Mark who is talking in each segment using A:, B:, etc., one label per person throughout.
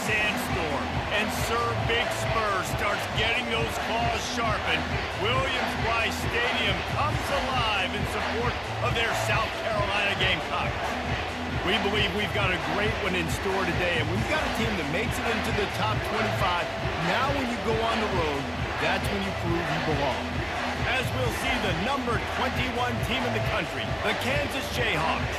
A: sandstorm, and Sir Big Spur starts getting those claws sharpened, Williams-Brice Stadium comes alive in support of their South Carolina Gamecocks. We believe we've got a great one in store today, and we've got a team that makes it into the top 25. Now when you go on the road, that's when you prove you belong. As we'll see the number 21 team in the country, the Kansas Jayhawks,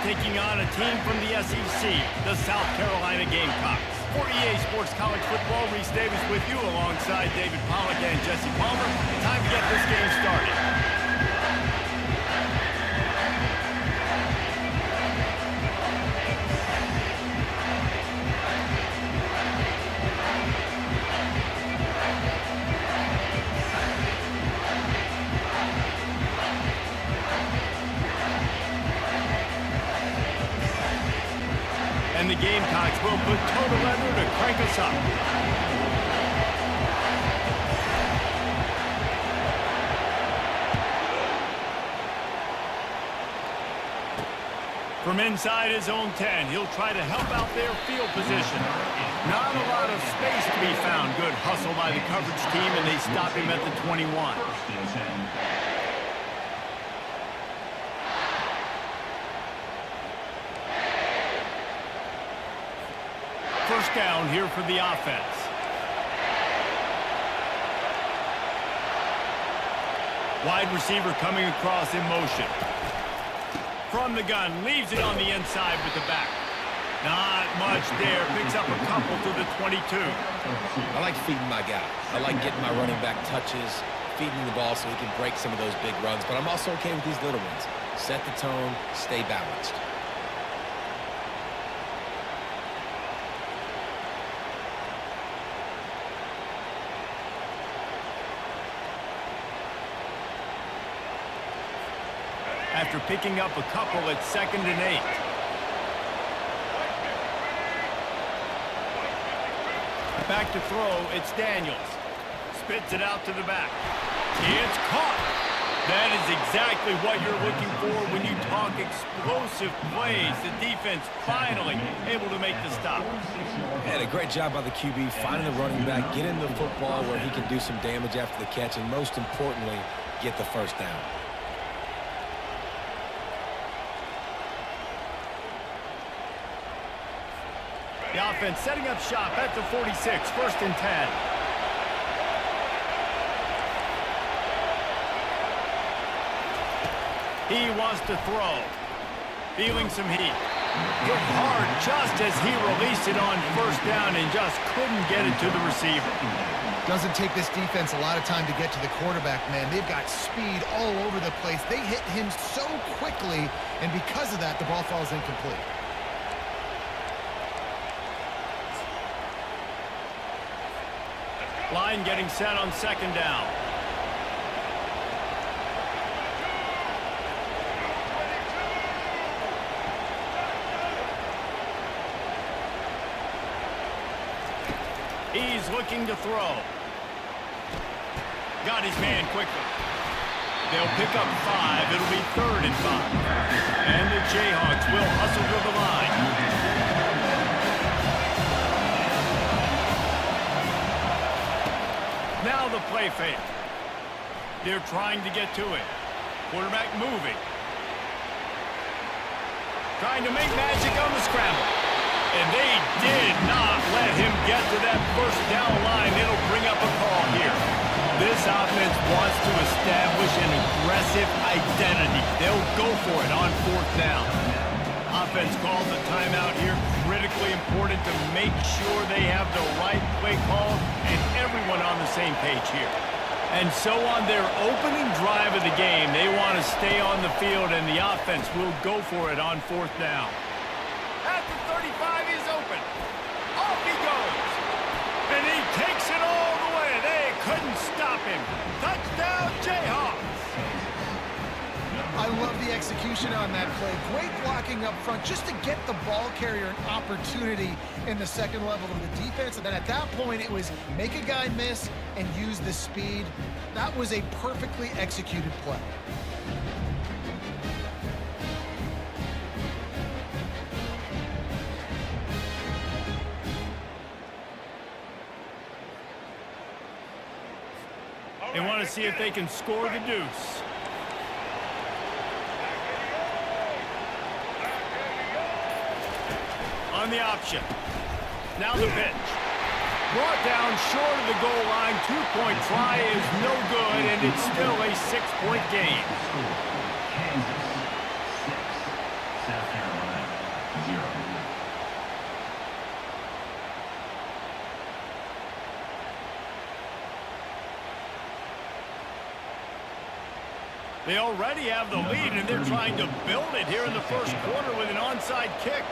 A: taking on a team from the SEC, the South Carolina Gamecocks. For EA Sports College Football, Reese Davis with you alongside David Pollack and Jesse Palmer. Time to get this game started. And the Gamecocks will put total leather to crank us up. From inside his own 10, he'll try to help out their field position. Not a lot of space to be found. Good hustle by the coverage team, and they stop him at the 21. First down here for the offense. Wide receiver coming across in motion. From the gun, leaves it on the inside with the back. Not much there. Picks up a couple to the 22.
B: I like feeding my guy. I like getting my running back touches, feeding the ball so he can break some of those big runs. But I'm also okay with these little ones. Set the tone, stay balanced.
A: After picking up a couple at 2nd and 8. Back to throw, it's Daniels. Spits it out to the back. It's caught. That is exactly what you're looking for when you talk explosive plays. The defense finally able to make the stop.
B: And a great job by the QB finding the running back, getting the football where he can do some damage after the catch, and most importantly, get the first down.
A: The offense setting up shop at the 46, 1st and 10. He wants to throw. Feeling some heat. Hit hard just as he released it on 1st down and just couldn't get it to the receiver.
C: Doesn't take this defense a lot of time to get to the quarterback, man. They've got speed all over the place. They hit him so quickly, and because of that, the ball falls incomplete.
A: Line getting set on 2nd down. He's looking to throw. Got his man quickly. They'll pick up 5. It'll be 3rd and 5. And the Jayhawks will hustle to the line. Now the play fake. They're trying to get to it. Quarterback moving. Trying to make magic on the scramble. And they did not let him get to that 1st down line. It'll bring up a call here. This offense wants to establish an aggressive identity. They'll go for it on 4th down. Offense calls a timeout here. Critically important to make sure they have the right play call and everyone on the same page here. And so on their opening drive of the game, they want to stay on the field, and the offense will go for it on 4th down. At the 35, he's open. Off he goes. And he takes it all the way. They couldn't stop him. Touchdown, Jayhawks.
C: I love the execution on that play. Great blocking up front just to get the ball carrier an opportunity in the 2nd level of the defense. And then at that point, it was make a guy miss and use the speed. That was a perfectly executed play.
A: to see if they can score the deuce. On the option. Now the pitch. Brought down short of the goal line. 2-point try is no good, and it's still a 6-point game.
D: Kansas 6, South Carolina 0.
A: They already have the lead, and they're trying to build it here in the first quarter with an onside kick.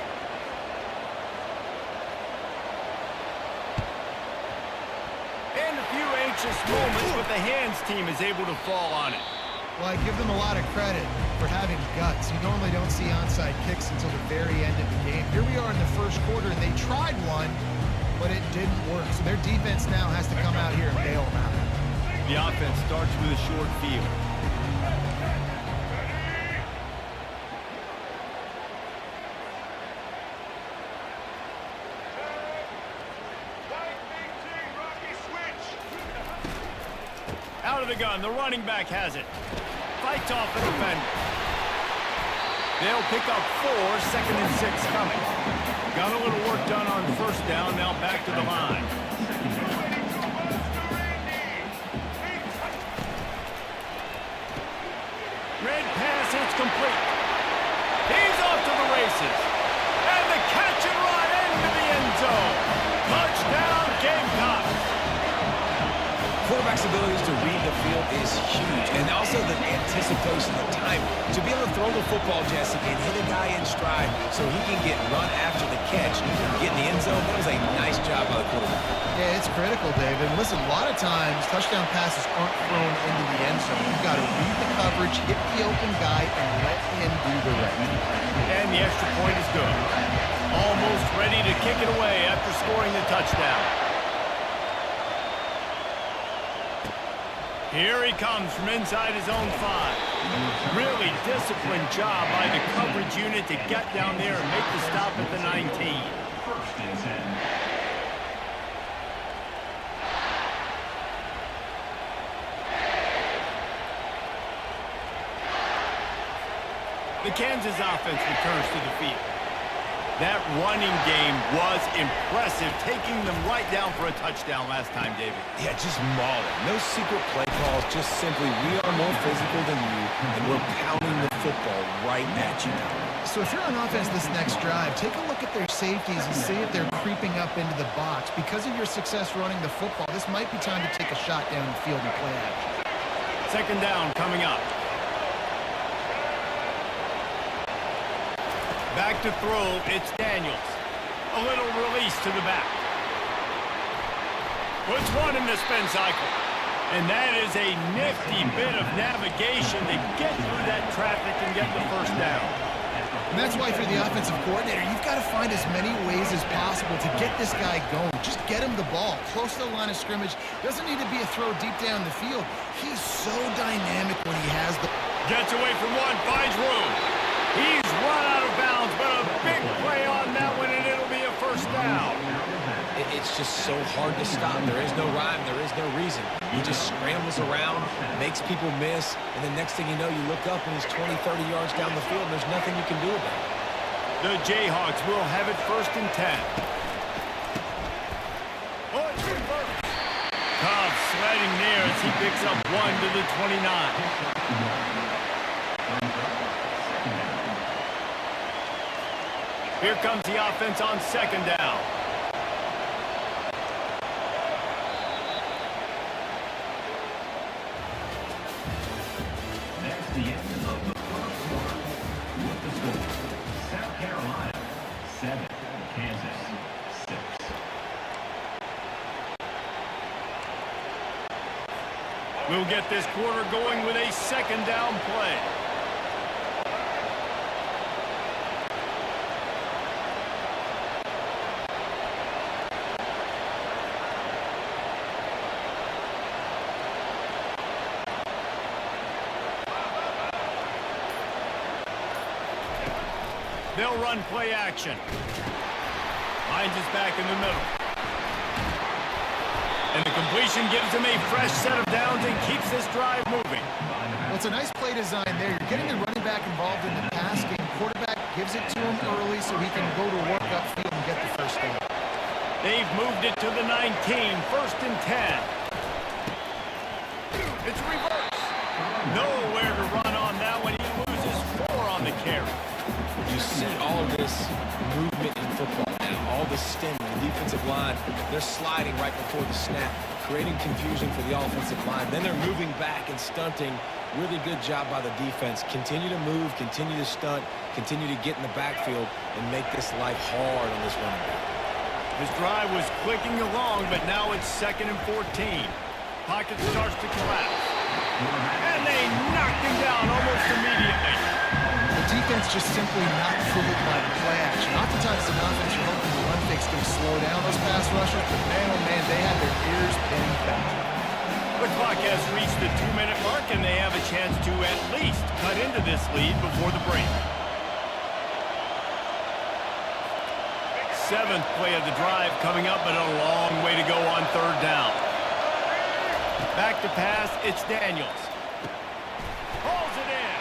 A: And a few anxious moments, but the hands team is able to fall on it.
C: Well, I give them a lot of credit for having guts. You normally don't see onside kicks until the very end of the game. Here we are in the first quarter, and they tried one, but it didn't work. So their defense now has to come out here and bail them out.
A: The offense starts with a short field. Out of the gun, the running back has it. Fights off the defender. They'll pick up 4, 2nd and 6 coming. Got a little work done on first down, now back to the line. Red pass, it's complete. He's off to the races. And the catch and run into the end zone. Touchdown, Gamecocks.
B: Quarterback's abilities to read the field is huge, and also the anticipation, the time to be able to throw the football, Jesse, and hit a guy in stride so he can get run after the catch and get in the end zone. That was a nice job by the quarterback.
C: Yeah, it's critical, David. Listen, a lot of times touchdown passes aren't thrown into the end zone. You've got to read the coverage, hit the open guy, and let him do the rest.
A: And the extra point is good. Almost ready to kick it away after scoring the touchdown. Here he comes from inside his own 5. Really disciplined job by the coverage unit to get down there and make the stop at the 19.
D: First and 10.
A: The Kansas offense returns to the field. That running game was impressive, taking them right down for a touchdown last time, David.
B: Yeah, just mauling. No secret play calls, just simply we are more physical than you, and we're pounding the football right at you.
C: So if you're on offense this next drive, take a look at their safeties and see if they're creeping up into the box. Because of your success running the football, this might be time to take a shot down the field and play action.
A: 2nd down coming up. Back to throw, it's Daniels. A little release to the back. Puts one in the spin cycle. And that is a nifty bit of navigation to get through that traffic and get the first down.
C: And that's why, for the offensive coordinator, you've got to find as many ways as possible to get this guy going. Just get him the ball close to the line of scrimmage. Doesn't need to be a throw deep down the field. He's so dynamic when he has the...
A: Gets away from one, finds room. He's run out of bounds, but a big play on that one, and it'll be a first down.
B: It's just so hard to stop. There is no rhyme. There is no reason. He just scrambles around, makes people miss, and the next thing you know, you look up and he's 20, 30 yards down the field, and there's nothing you can do about it.
A: The Jayhawks will have it 1st and 10. Oh, it's reversed. Cobb sledding there as he picks up 1 to the 29. Here comes the offense on 2nd down.
D: That's the end of the first quarter. With the score, South Carolina 7, Kansas 6.
A: We'll get this quarter going with a 2nd down play. They'll run play action. Hines is back in the middle. And the completion gives him a fresh set of downs and keeps this drive moving.
C: Well, it's a nice play design there. You're getting the running back involved in the pass game. Quarterback gives it to him early so he can go to work upfield and get the first down.
A: They've moved it to the 19, 1st and 10. It's reverse. Nowhere to run on that one. He loses 4 on the carry.
B: You see all this movement in football now, all the stemming, the defensive line, they're sliding right before the snap, creating confusion for the offensive line. Then they're moving back and stunting. Really good job by the defense. Continue to move, continue to stunt, continue to get in the backfield and make this life hard on this running back.
A: His drive was clicking along, but now it's 2nd and 14. Pocket starts to collapse. And they knocked him down almost immediately.
C: The defense just simply not fooled by the play action. Oftentimes, an offense, you're hoping the run fake's going to slow down those pass rushers, but man, oh man, they had their ears pinned back.
A: The clock has reached the 2-minute mark, and they have a chance to at least cut into this lead before the break. 7th play of the drive coming up, but a long way to go on 3rd down. Back to pass, it's Daniels. Pulls it in.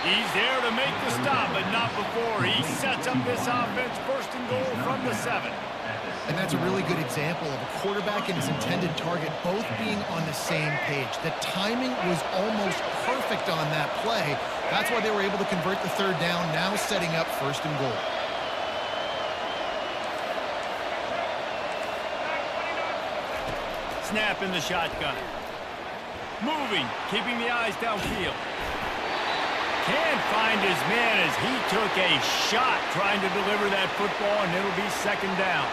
A: He's there to make the stop, but not before he sets up this offense 1st and goal from the 7.
C: And that's a really good example of a quarterback and his intended target both being on the same page. The timing was almost perfect on that play. That's why they were able to convert the 3rd down, now setting up 1st and goal.
A: Snap in the shotgun. Moving, keeping the eyes downfield. Can't find his man as he took a shot trying to deliver that football, and it'll be 2nd down.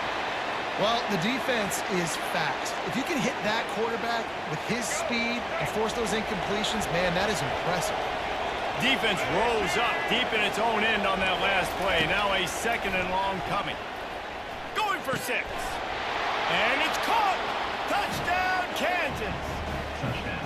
C: Well, the defense is fast. If you can hit that quarterback with his speed and force those incompletions, man, that is impressive.
A: Defense rose up deep in its own end on that last play. Now a 2nd and long coming. Going for 6. And it's caught. Touchdown, Kansas.
D: Touchdown.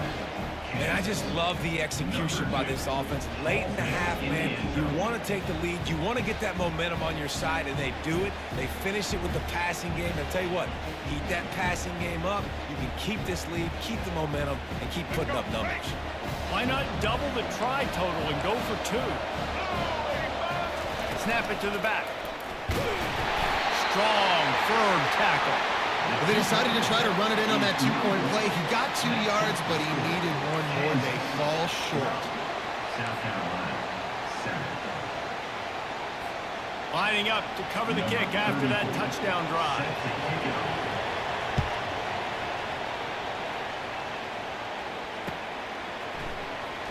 B: And I just love the execution by this offense. Late in the half, man, you want to take the lead. You want to get that momentum on your side, and they do it. They finish it with the passing game. And I'll tell you what, keep that passing game up. You can keep this lead, keep the momentum, and keep putting up numbers.
A: Why not double the try total and go for 2? Snap it to the back. Strong, firm tackle.
C: But they decided to try to run it in on that 2-point play. He got 2 yards, but he needed 1 more. They fall short.
D: South Carolina, 7.
A: Lining up to cover the kick after that touchdown drive.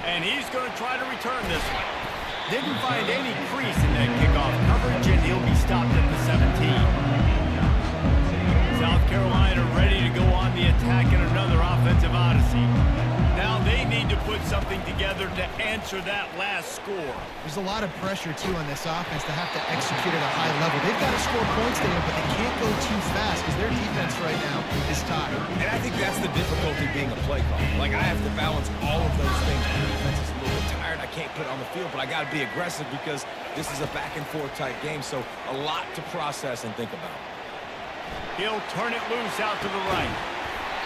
A: And he's going to try to return this one. Didn't find any crease in that kickoff coverage, and he'll be stopped at the 17. South Carolina ready to go on the attack in another offensive odyssey. Now they need to put something together to answer that last score.
C: There's a lot of pressure, too, on this offense to have to execute at a high level. They've got to score points there, but they can't go too fast because their defense right now is tired.
B: And I think that's the difficulty being a play caller. Like, I have to balance all of those things. The defense is a little bit tired. I can't put it on the field, but I got to be aggressive because this is a back-and-forth type game, so a lot to process and think about.
A: He'll turn it loose out to the right.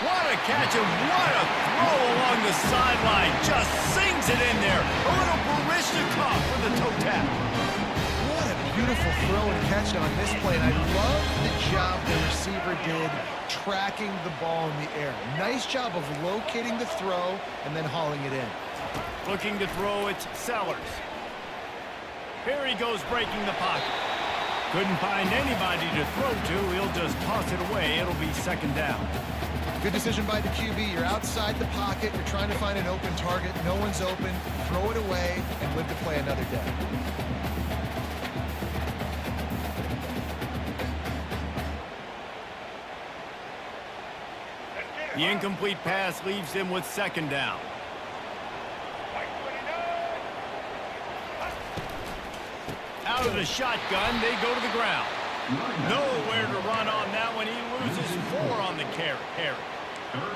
A: What a catch and what a throw along the sideline. Just sings it in there. A little Baryshnikov for the toe tap.
C: What a beautiful throw and catch on this play. And I love the job the receiver did tracking the ball in the air. Nice job of locating the throw and then hauling it in.
A: Looking to throw, it's Sellers. Here he goes breaking the pocket. Couldn't find anybody to throw to. He'll just toss it away. It'll be 2nd down.
C: Good decision by the QB. You're outside the pocket. You're trying to find an open target. No one's open. Throw it away and live to play another day.
A: The incomplete pass leaves him with 2nd down. Out of the shotgun, they go to the ground. Nowhere to run on that one. He loses 4 on the carry.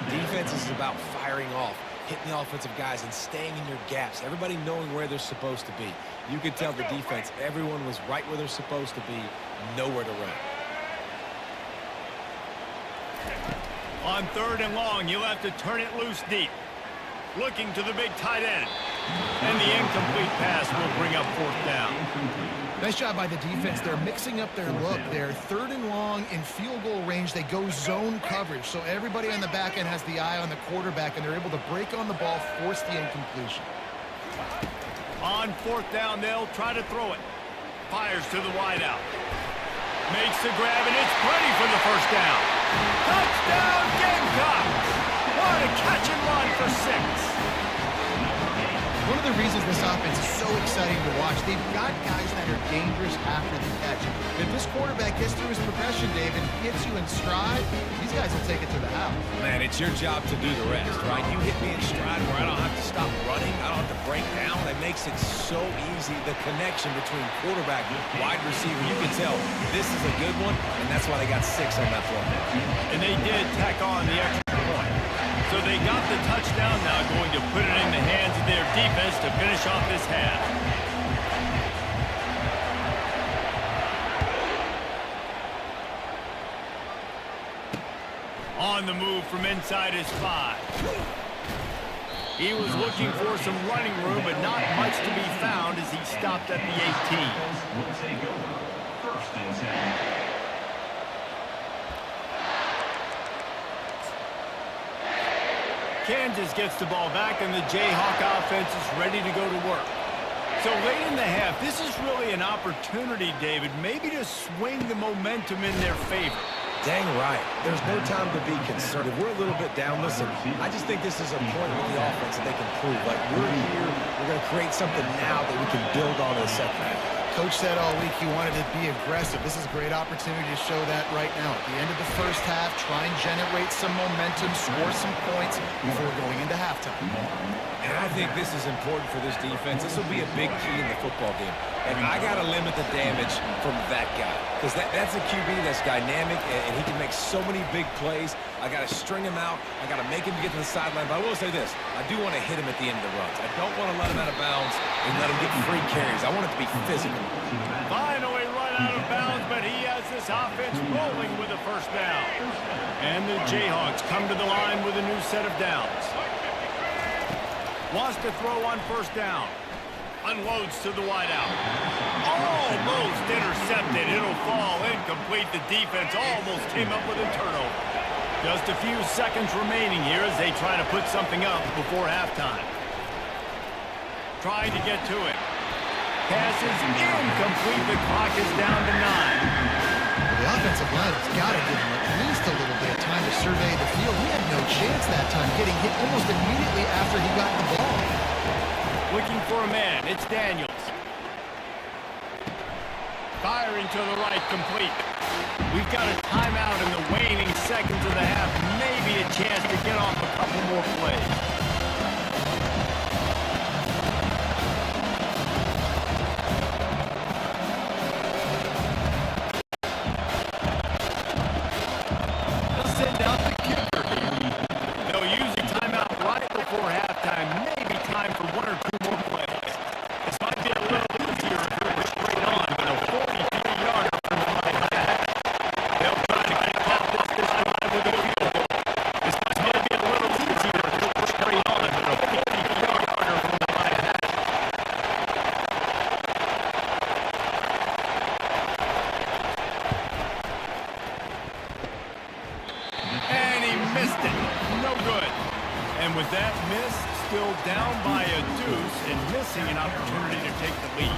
B: Defense is about firing off, hitting the offensive guys, and staying in your gaps. Everybody knowing where they're supposed to be. You could tell the defense, everyone was right where they're supposed to be, nowhere to run.
A: On 3rd and long, you'll have to turn it loose deep. Looking to the big tight end. And the incomplete pass will bring up 4th down.
C: Nice job by the defense. They're mixing up their look. They're 3rd and long in field goal range. They go zone coverage. So everybody on the back end has the eye on the quarterback, and they're able to break on the ball, force the incompletion.
A: On 4th down, they'll try to throw it. Fires to the wideout. Makes the grab, and it's plenty for the 1st down. Touchdown, Gamecocks! What a catch and run for 6.
C: One of the reasons this offense is so exciting to watch, they've got guys that are dangerous after the catch. If this quarterback gets through his progression, David, hits you in stride, these guys will take it to the house.
B: Man, it's your job to do the rest, right? You hit me in stride where I don't have to stop running. I don't have to break down. It makes it so easy. The connection between quarterback and wide receiver, you can tell this is a good one, and that's why they got 6 on that play.
A: And they did tack on the extra point. So they got the touchdown, now going to put it in the hands of their defense to finish off this half. On the move from inside his 5. He was looking for some running room, but not much to be found as he stopped at the 18.
D: Will take over. 1st and 10.
A: Kansas gets the ball back, and the Jayhawk offense is ready to go to work. So late in the half, this is really an opportunity, David, maybe to swing the momentum in their favor.
B: Dang right. There's no time to be concerned. If we're a little bit down, listen, I just think this is a point with the offense that they can prove. Like, we're here, we're going to create something now that we can build on in the second half.
C: Coach said all week he wanted to be aggressive. This is a great opportunity to show that right now. At the end of the 1st half, try and generate some momentum, score some points before going into halftime.
B: And I think this is important for this defense. This will be a big key in the football game. And I got to limit the damage from that guy. Because that's a QB that's dynamic, and he can make so many big plays. I got to string him out. I got to make him get to the sideline. But I will say this. I do want to hit him at the end of the runs. I don't want to let him out of bounds and let him get free carries. I want it to be physical.
A: Finally run out of bounds, but he has this offense rolling with a 1st down. And the Jayhawks come to the line with a new set of downs. Wants to throw on 1st down. Unloads to the wideout. Almost intercepted. It'll fall incomplete. The defense almost came up with a turnover. Just a few seconds remaining here as they try to put something up before halftime. Trying to get to it. Pass is incomplete. The clock is down to 9.
C: Well, the offensive line has got to give him at least a little bit of time to survey the field. He had no chance that time, getting hit almost immediately after he got the ball.
A: Looking for a man. It's Daniels. Firing to the right, complete. We've got a timeout in the waning seconds of the half. Maybe a chance to get off a couple more plays. And with that miss, still down by a deuce and missing an opportunity to take the lead.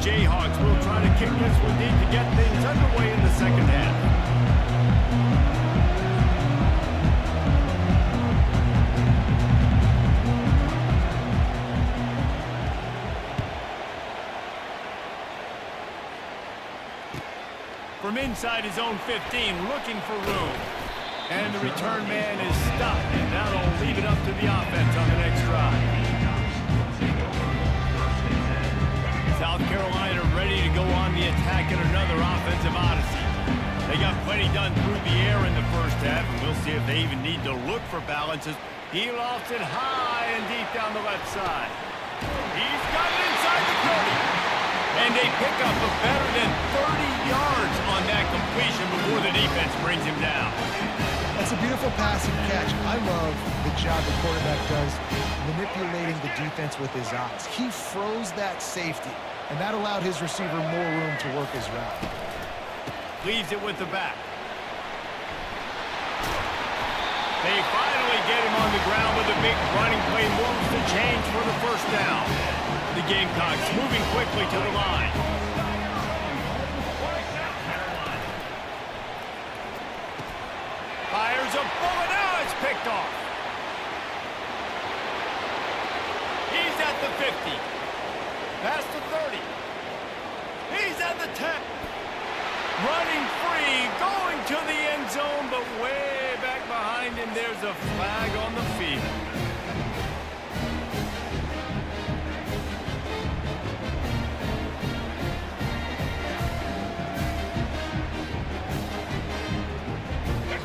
A: Jayhawks will try to kick this one deep to get things underway in the second half. From inside his own 15, looking for room. And the return man is stopped, and that'll leave it up to the offense on the next drive. South Carolina ready to go on the attack in another offensive odyssey. They got plenty done through the air in the first half, and we'll see if they even need to look for balances. He lofts it high and deep down the left side. He's got it inside the 30. And they pick up a better than 30 yards on that completion before the defense brings him down.
C: That's a beautiful passing catch. I love the job the quarterback does manipulating the defense with his eyes. He froze that safety, and that allowed his receiver more room to work his route.
A: Leaves it with the back. They finally get him on the ground with a big running play, moves the change for the first down. The Gamecocks moving quickly to the line. Fires a bullet. Now it's picked off. He's at the 50. Past the 30. He's at the 10. Running free, going to the end zone, but way back behind him, there's a flag on the field.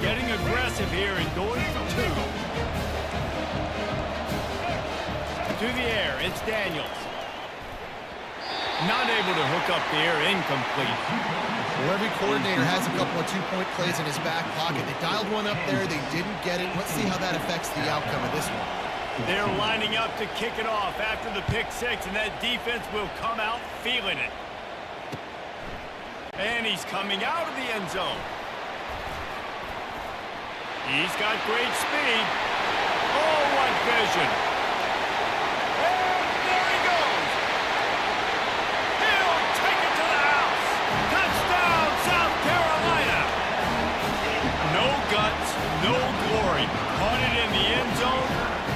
A: Getting aggressive here and going for two. To the air, it's Daniels. Not able to hook up there, incomplete.
C: Well, every coordinator has a couple of two-point plays in his back pocket. They dialed one up there, they didn't get it. Let's see how that affects the outcome of this one.
A: They're lining up to kick it off after the pick six, and that defense will come out feeling it. And he's coming out of the end zone. He's got great speed. Oh, what vision. And there he goes. He'll take it to the house. Touchdown, South Carolina. No guts, no glory. Caught it in the end zone.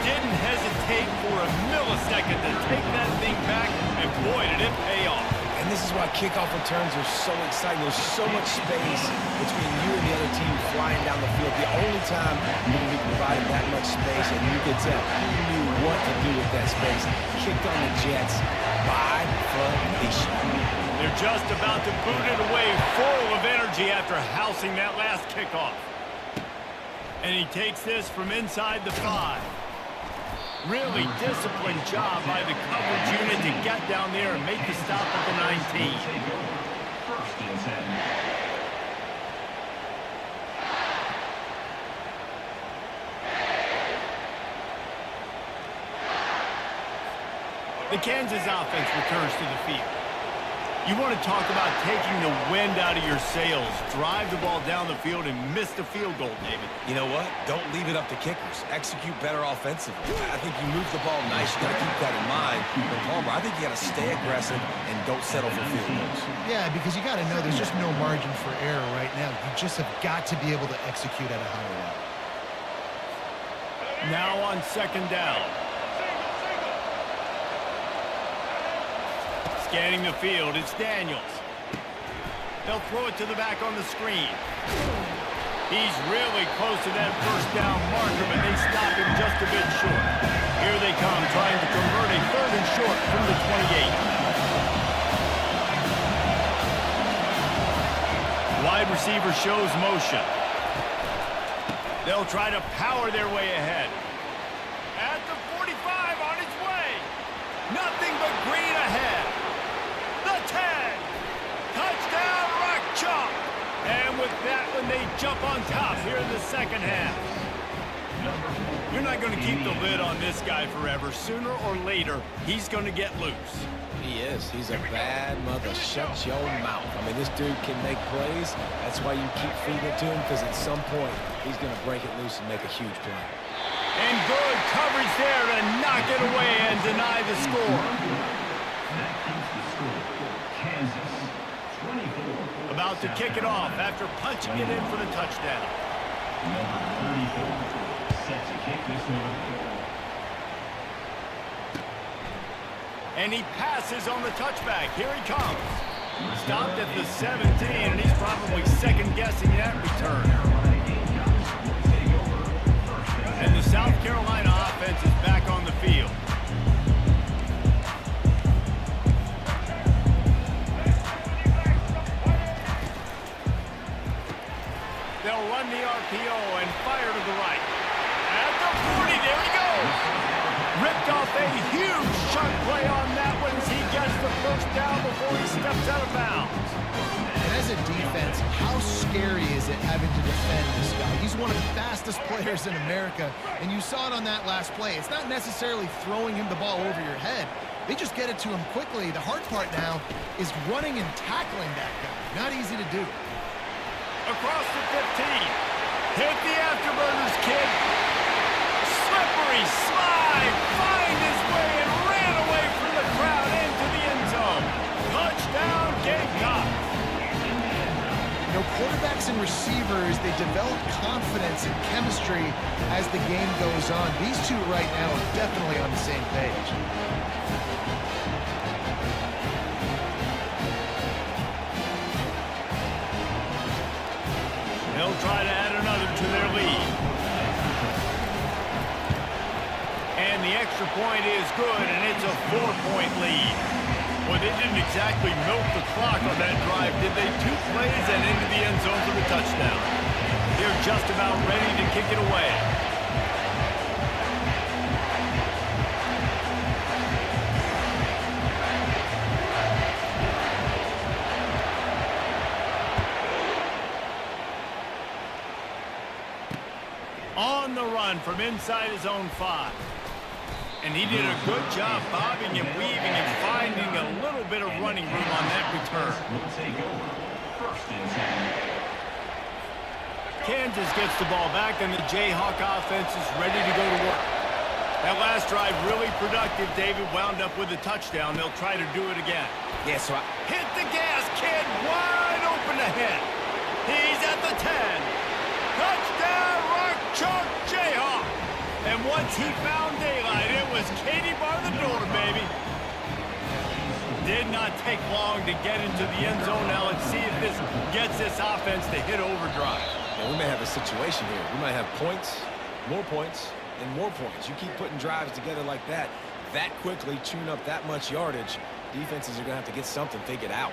A: Didn't hesitate for a millisecond to take that thing back. And boy, did it pay off.
B: And this is why kickoff returns are so exciting. There's so much space between you and the other team flying down the field. The only time you can be provided that much space, and you could tell he knew what to do with that space. Kicked on the Jets by Felicia.
A: They're just about to boot it away, full of energy after housing that last kickoff. And he takes this from inside the 5. Really disciplined job by the coverage unit to get down there and make the stop at the 19.
D: First and 10.
A: The Kansas offense returns to the field. You want to talk about taking the wind out of your sails. Drive the ball down the field and miss the field goal, David.
B: You know what? Don't leave it up to kickers. Execute better offensively. I think you move the ball nice. You got to keep that in mind. But Palmer, I think you got to stay aggressive and don't settle for field goals.
C: Yeah, because you got to know there's just no margin for error right now. You just have got to be able to execute at a higher level.
A: Now on second down. Scanning the field, it's Daniels. They'll throw it to the back on the screen. He's really close to that first down marker, but they stop him just a bit short. Here they come, trying to convert a third and short from the 28. Wide receiver shows motion. They'll try to power their way ahead. At the 45, on its way. Nothing but green ahead. The 10. Touchdown, Rock Chalk. And with that one, they jump on top here in the second half. You're not going to keep the lid on this guy forever. Sooner or later, he's going to get loose.
B: He is. He's a bad mother. Shut your mouth. I mean, this dude can make plays. That's why you keep feeding it to him, because at some point, he's going to break it loose and make a huge play.
A: And good coverage there to knock it away and deny the score.
D: That keeps the score. Kansas, 24.
A: About to kick it off after punching it in for the touchdown.
D: Number 34, set to kick this one.
A: And he passes on the touchback. Here he comes. Stopped at the 17, and he's probably second-guessing that return. And the South Carolina offense is back on the field. run the RPO and fire to the right. At the 40, there he goes. Ripped off a huge chunk play on that one as he gets the first down before he steps out of bounds.
C: And as a defense, how scary is it having to defend this guy? He's one of the fastest players in America, and you saw it on that last play. It's not necessarily throwing him the ball over your head. They just get it to him quickly. The hard part now is running and tackling that guy. Not easy to do.
A: Across the 15. Hit the afterburners, kid. Slippery slide. Find his way and ran away from the crowd into the end zone. Touchdown, Gamecocks.
C: You know, quarterbacks and receivers, they develop confidence and chemistry as the game goes on. These two right now are definitely on the same page.
A: They'll try to add another to their lead. And the extra point is good, and it's a 4-point lead. Well, they didn't exactly milk the clock on that drive, did they? 2 plays and into the end zone for the touchdown. They're just about ready to kick it away. On the run from inside his own 5. And he did a good job bobbing and weaving and finding a little bit of running room on that return.
D: Will take over. First and 10.
A: Kansas gets the ball back, and the Jayhawk offense is ready to go to work. That last drive really productive. David wound up with a touchdown. They'll try to do it again.
B: Yeah, so
A: Hit the gas, kid. Wide open ahead. He's at the 10. Touchdown, Rock Chalk Jayhawk. And once he found daylight, it was Katie bar the door, baby. Did not take long to get into the end zone. Now let's see if this gets this offense to hit overdrive.
B: yeah, we may have a situation here. We might have points, and more points. You keep putting drives together like that quickly, tune up that much yardage, defenses are going to have to get something figured out.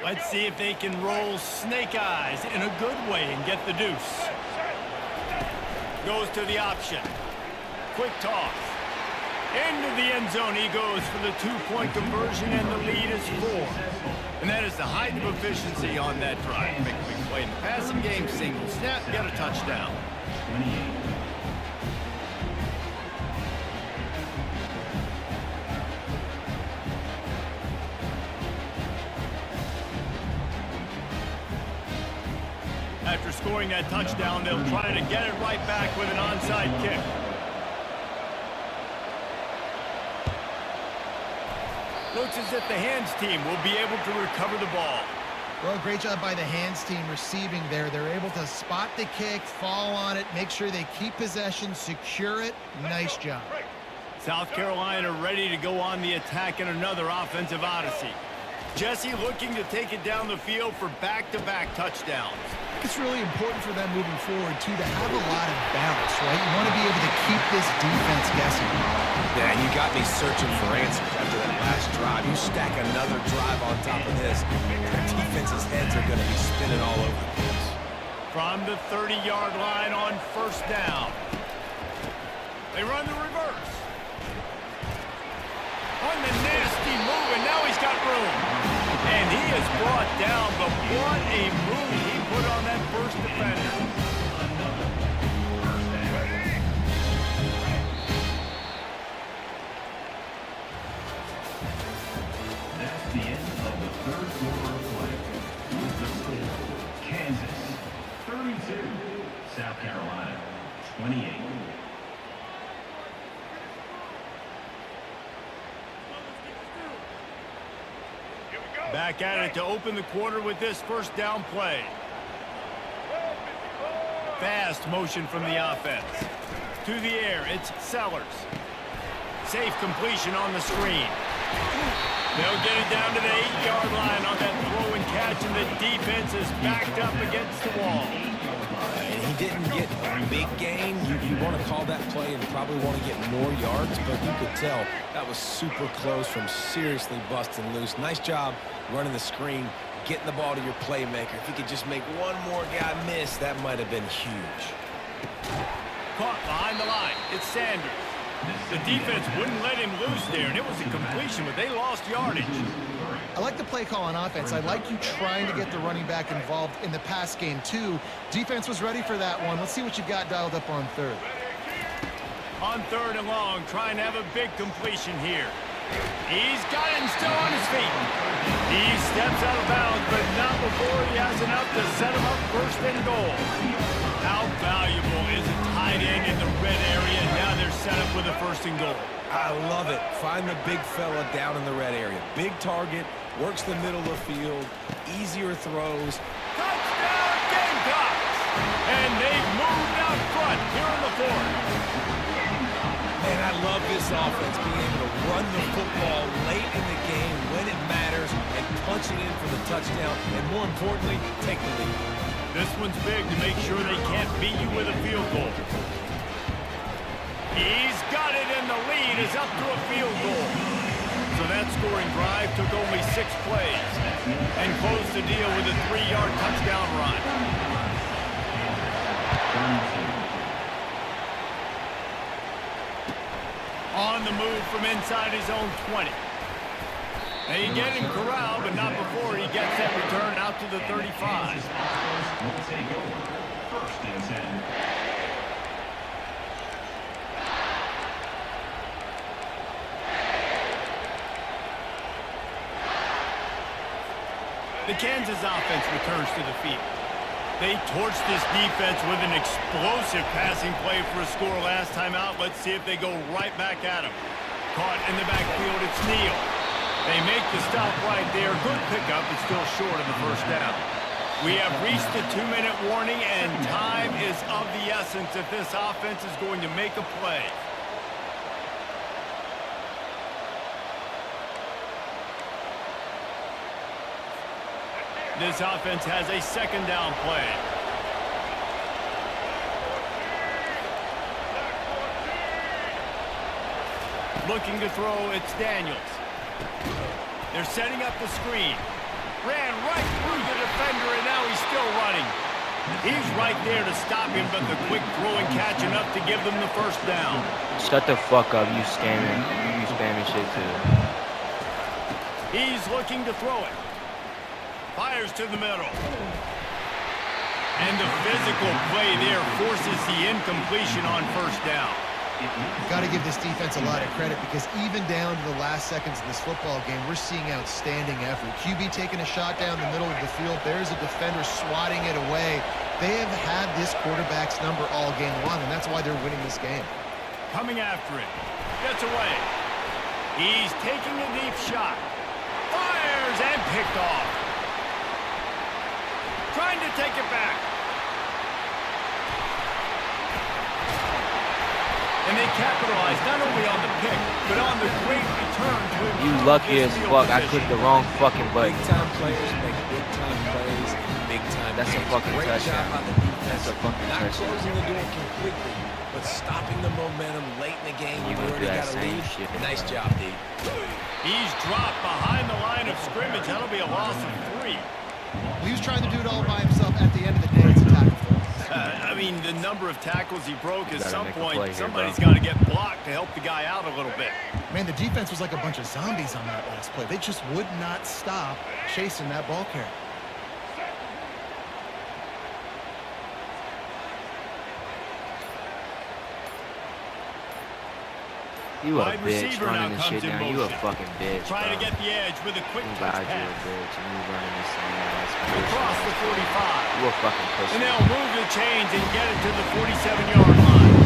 A: Let's see if they can roll snake eyes in a good way and get the deuce. Goes to the option. Quick toss. Into the end zone he goes for the 2-point conversion, and the lead is 4. And that is the height of efficiency on that drive. Make a big play in the passing game, single snap, get a touchdown.
D: 28.
A: After scoring that touchdown, they'll try to get it right back with an onside kick. Looks as if the hands team will be able to recover the ball.
C: Well, great job by the hands team receiving there. They're able to spot the kick, fall on it, make sure they keep possession, secure it. Nice job.
A: South Carolina ready to go on the attack in another offensive odyssey. Jesse looking to take it down the field for back-to-back touchdowns.
C: It's really important for them moving forward, too, to have a lot of balance, right? You want to be able to keep this defense guessing.
B: Yeah, you got me searching for answers after that last drive. You stack another drive on top of this, their defense's heads are going to be spinning all over the place.
A: From the 30-yard line on first down. They run the reverse. On the nasty move, and now he's got room. And he is brought down, but what a move he put on that first defender.
D: That's the end of the third quarter of play. With the score, Kansas 32, South Carolina 28.
A: Back at it to open the quarter with this first down play. Fast motion from the offense. To the air, it's Sellers. Safe completion on the screen. They'll get it down to the 8-yard line on that throw and catch, and the defense is backed up against the wall.
B: And he didn't get a big gain. You want to call that play and probably want to get more yards, but you could tell that was super close from seriously busting loose. Nice job running the screen, getting the ball to your playmaker. If you could just make one more guy miss, that might have been huge.
A: Caught behind the line. It's Sanders. The defense wouldn't let him loose there, and it was a completion, but they lost yardage.
C: I like the play call on offense. I like you trying to get the running back involved in the pass game, too. Defense was ready for that one. Let's see what you got dialed up on third.
A: On third and long, trying to have a big completion here. He's got it and still on his feet. He steps out of bounds, but not before he has enough to set him up first and goal. How valuable is a tight end in the red area? Now they're set up with a first and goal.
B: I love it. Find the big fella down in the red area. Big target, works the middle of the field, easier throws.
A: Touchdown Gamecocks! And they've moved out front here in the fourth.
B: Man, I love this offense, being able to run the football late in the game when it matters and punching in for the touchdown, and more importantly, take the lead.
A: This one's big to make sure they can't beat you with a field goal. He's got it, and the lead is up to a field goal. So that scoring drive took only 6 plays and closed the deal with a 3-yard touchdown run. On the move from inside his own 20. They get him corralled, but not before he gets that return out to the 35.
D: Will take over. First and 10.
A: The Kansas offense returns to the field. They torched this defense with an explosive passing play for a score last time out. Let's see if they go right back at him. Caught in the backfield, it's Neal. They make the stop right there. Good pickup, but still short of the first down. We have reached the 2-minute warning, and time is of the essence if this offense is going to make a play. This offense has a second down play. Looking to throw, it's Daniels. They're setting up the screen. Ran right through the defender, and now he's still running. He's right there to stop him, but the quick throw and catch enough to give them the first down.
E: Shut the fuck up, you scamming. You spamming shit too.
A: He's looking to throw it. Fires to the middle. And the physical play there forces the incompletion on first down.
C: Got to give this defense a lot of credit because even down to the last seconds of this football game, we're seeing outstanding effort. QB taking a shot down the middle of the field. There's a defender swatting it away. They have had this quarterback's number all game long, and that's why they're winning this game.
A: Coming after it. Gets away. He's taking a deep shot. Fires and picked off. Trying to take it back. And they capitalize not only on the pick, but on the great return to him.
E: You lucky as fuck. I clicked the wrong fucking button.
B: Big-time players make big-time plays and big-time
E: That's a
B: games.
E: fucking
B: Great
E: touchdown.
B: job by the defense.
E: That's a fucking
B: Not
E: touchdown.
B: closing the door completely, but stopping the momentum late in the game.
E: You
B: when
E: gonna
B: we
E: do
B: already
E: that
B: got a
E: same
B: lead.
E: shit.
B: Nice job, D.
A: He's dropped behind the line of scrimmage. That'll be a loss of 3.
C: He was trying to do it all by himself. At the end of the day, it's a tackle for him.
A: I mean, the number of tackles he broke, at
E: Gotta
A: some
E: make a
A: point,
E: play here,
A: somebody's
E: bro.
A: got to get blocked to help the guy out a little bit.
C: Man, the defense was like a bunch of zombies on that last play. They just would not stop chasing that ball carrier.
E: You a
A: Wide
E: bitch
A: receiver now
E: running this
A: comes
E: shit
A: in
E: down. You a
A: motion.
E: fucking bitch,
A: Trying to
E: bro.
A: get the edge with a quick
E: I'm
A: touch
E: glad you a
A: pass.
E: bitch and you running this same ass
A: Across the 45.
E: You a fucking pussy.
A: And they'll move the chains and get it to the 47-yard line.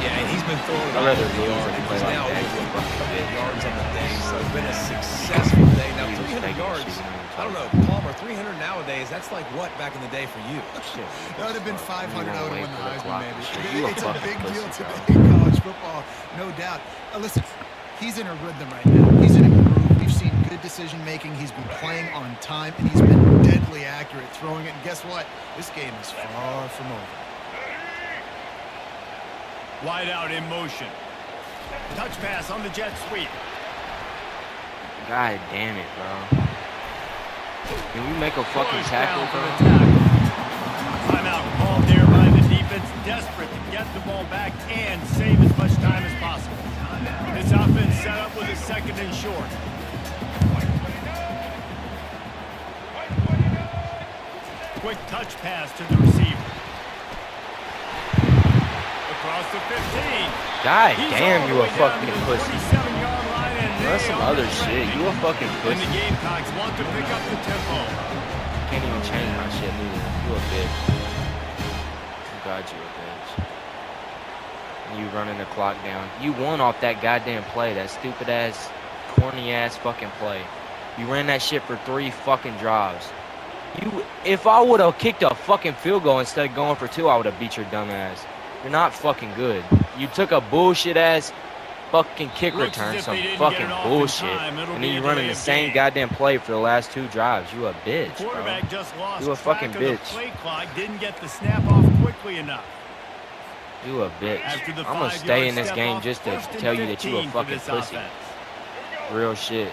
B: Yeah, and he's been throwing it
E: I'd
B: all
E: rather
B: over the
E: lose
B: yard.
E: than play
B: He's
E: like
B: now
E: that.
B: over
E: You
B: a
E: fucking
B: couple of
E: bitch.
B: yards on the day, so it's been a successful day. Now,
E: You
B: 300
E: taking
B: yards,
E: shit on
B: I don't know, Palmer, 300 nowadays, that's like what back in the day for you?
E: Shit.
C: That would have been 500
E: You
C: out
E: won't
C: to
E: wait
C: win the
E: for the
C: Heisman,
E: clock
C: maybe.
E: to shoot. You a
C: It's a
E: fucking
C: big deal
E: pussy,
C: today
E: bro.
C: in college football, no doubt. Listen, he's in a rhythm right now. He's in a groove. We've seen good decision-making. He's been playing on time, and he's been deadly accurate throwing it. And guess what? This game is far from over.
A: Wide out in motion. Touch pass on the jet sweep.
E: God damn it, bro. Can we make a fucking
A: Push
E: tackle,
A: down for
E: bro?
A: the tackle. Timeout called there by the defense, desperate to get the ball back and save as much time as possible. This offense set up with a second and short. Quick touch pass to the receiver. Across the 15.
E: God
A: He's
E: damn,
A: all
E: you
A: the
E: a
A: way down
E: fucking
A: to the
E: pussy.
A: 27-yard line, and
E: That's
A: they
E: some
A: are
E: other shit. You a fucking
A: And
E: pussy.
A: the Gamecocks want to pick up the tempo.
E: Can't even change my shit neither. You a bitch. God, you a bitch. You running the clock down. You won off that goddamn play. That stupid ass, corny ass fucking play. You ran that shit for 3 fucking drives. If I would have kicked a fucking field goal instead of going for 2, I would have beat your dumb ass. You're not fucking good. You took a bullshit ass fucking kick
A: Looks as
E: return,
A: if
E: some
A: they didn't
E: fucking
A: get it off in
E: bullshit,
A: time. It'll
E: and
A: be
E: then you
A: a
E: running
A: delay
E: the
A: of
E: same
A: game.
E: goddamn play for the last 2 drives. You a bitch, bro.
A: Quarterback just lost
E: You a fucking
A: track of the
E: bitch.
A: play clock, didn't get the snap off quickly enough.
E: You a bitch.
A: After the
E: I'm gonna
A: 5-yard
E: stay in this
A: step
E: game
A: off,
E: just to
A: 1st and
E: tell you that you a
A: 15 for
E: fucking
A: this
E: pussy.
A: offense.
E: Real shit.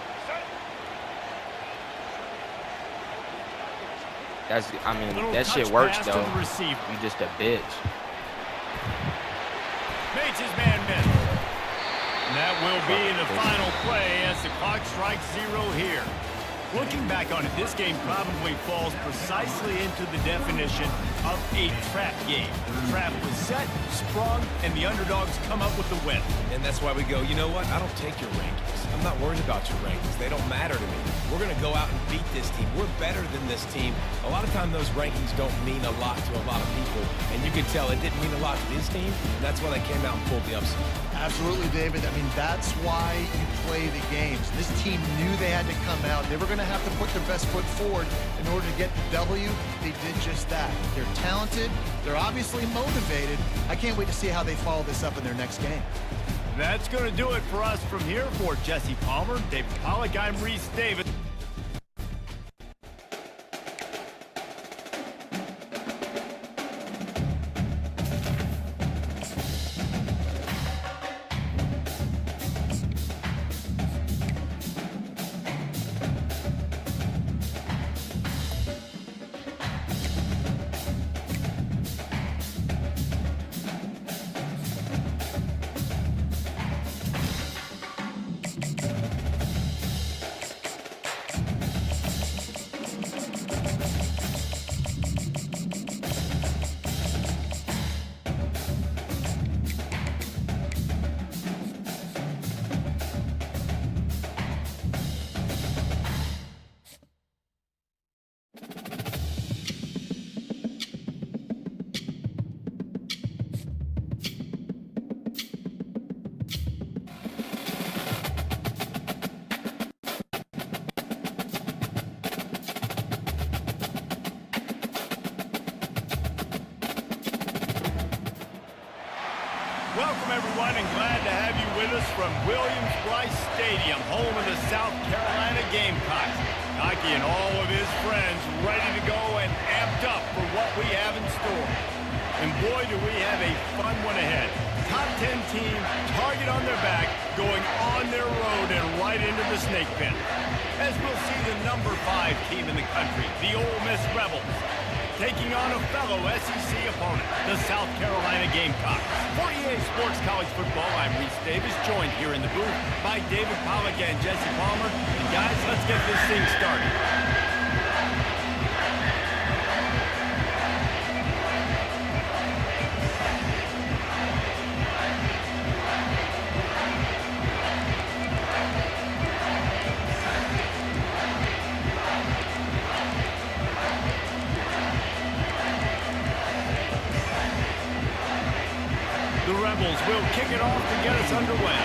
A: Little
E: That shit
A: touch
E: works
A: pass to
E: though.
A: the receiver.
E: You just a bitch.
A: Makes his man miss. And that will be the final play as the clock strikes 0 here. Looking back on it, this game probably falls precisely into the definition of a trap game. The trap was set, sprung, and the underdogs come up with the win.
B: And that's why we go, you know what? I don't take your rankings. I'm not worried about your rankings. They don't matter to me. We're going to go out and beat this team. We're better than this team. A lot of times those rankings don't mean a lot to a lot of people. And you can tell it didn't mean a lot to this team. And that's why they came out and pulled the upset.
C: Absolutely, David. I mean, that's why you play the games. This team knew they had to come out. They were going to have to put their best foot forward in order to get the W. They did just that. They're talented. They're obviously motivated. I can't wait to see how they follow this up in their next game.
A: That's going to do it for us from here. For Jesse Palmer, David Pollack, I'm Reese Davis. Welcome, everyone, and glad to have you with us from Williams-Brice Stadium, home of the South Carolina Gamecocks. Nike and all of his friends ready to go and amped up for what we have in store. And boy, do we have a fun one ahead. Top 10 team, target on their back, going on their road and right into the snake pit. As we'll see the number 5 team in the country, the Ole Miss Rebels, taking on a fellow SEC opponent, the South Carolina Gamecocks. For EA Sports College Football, I'm Reese Davis, joined here in the booth by David Pollack and Jesse Palmer. And guys, let's get this thing started. The Rebels will kick it off to get us underway.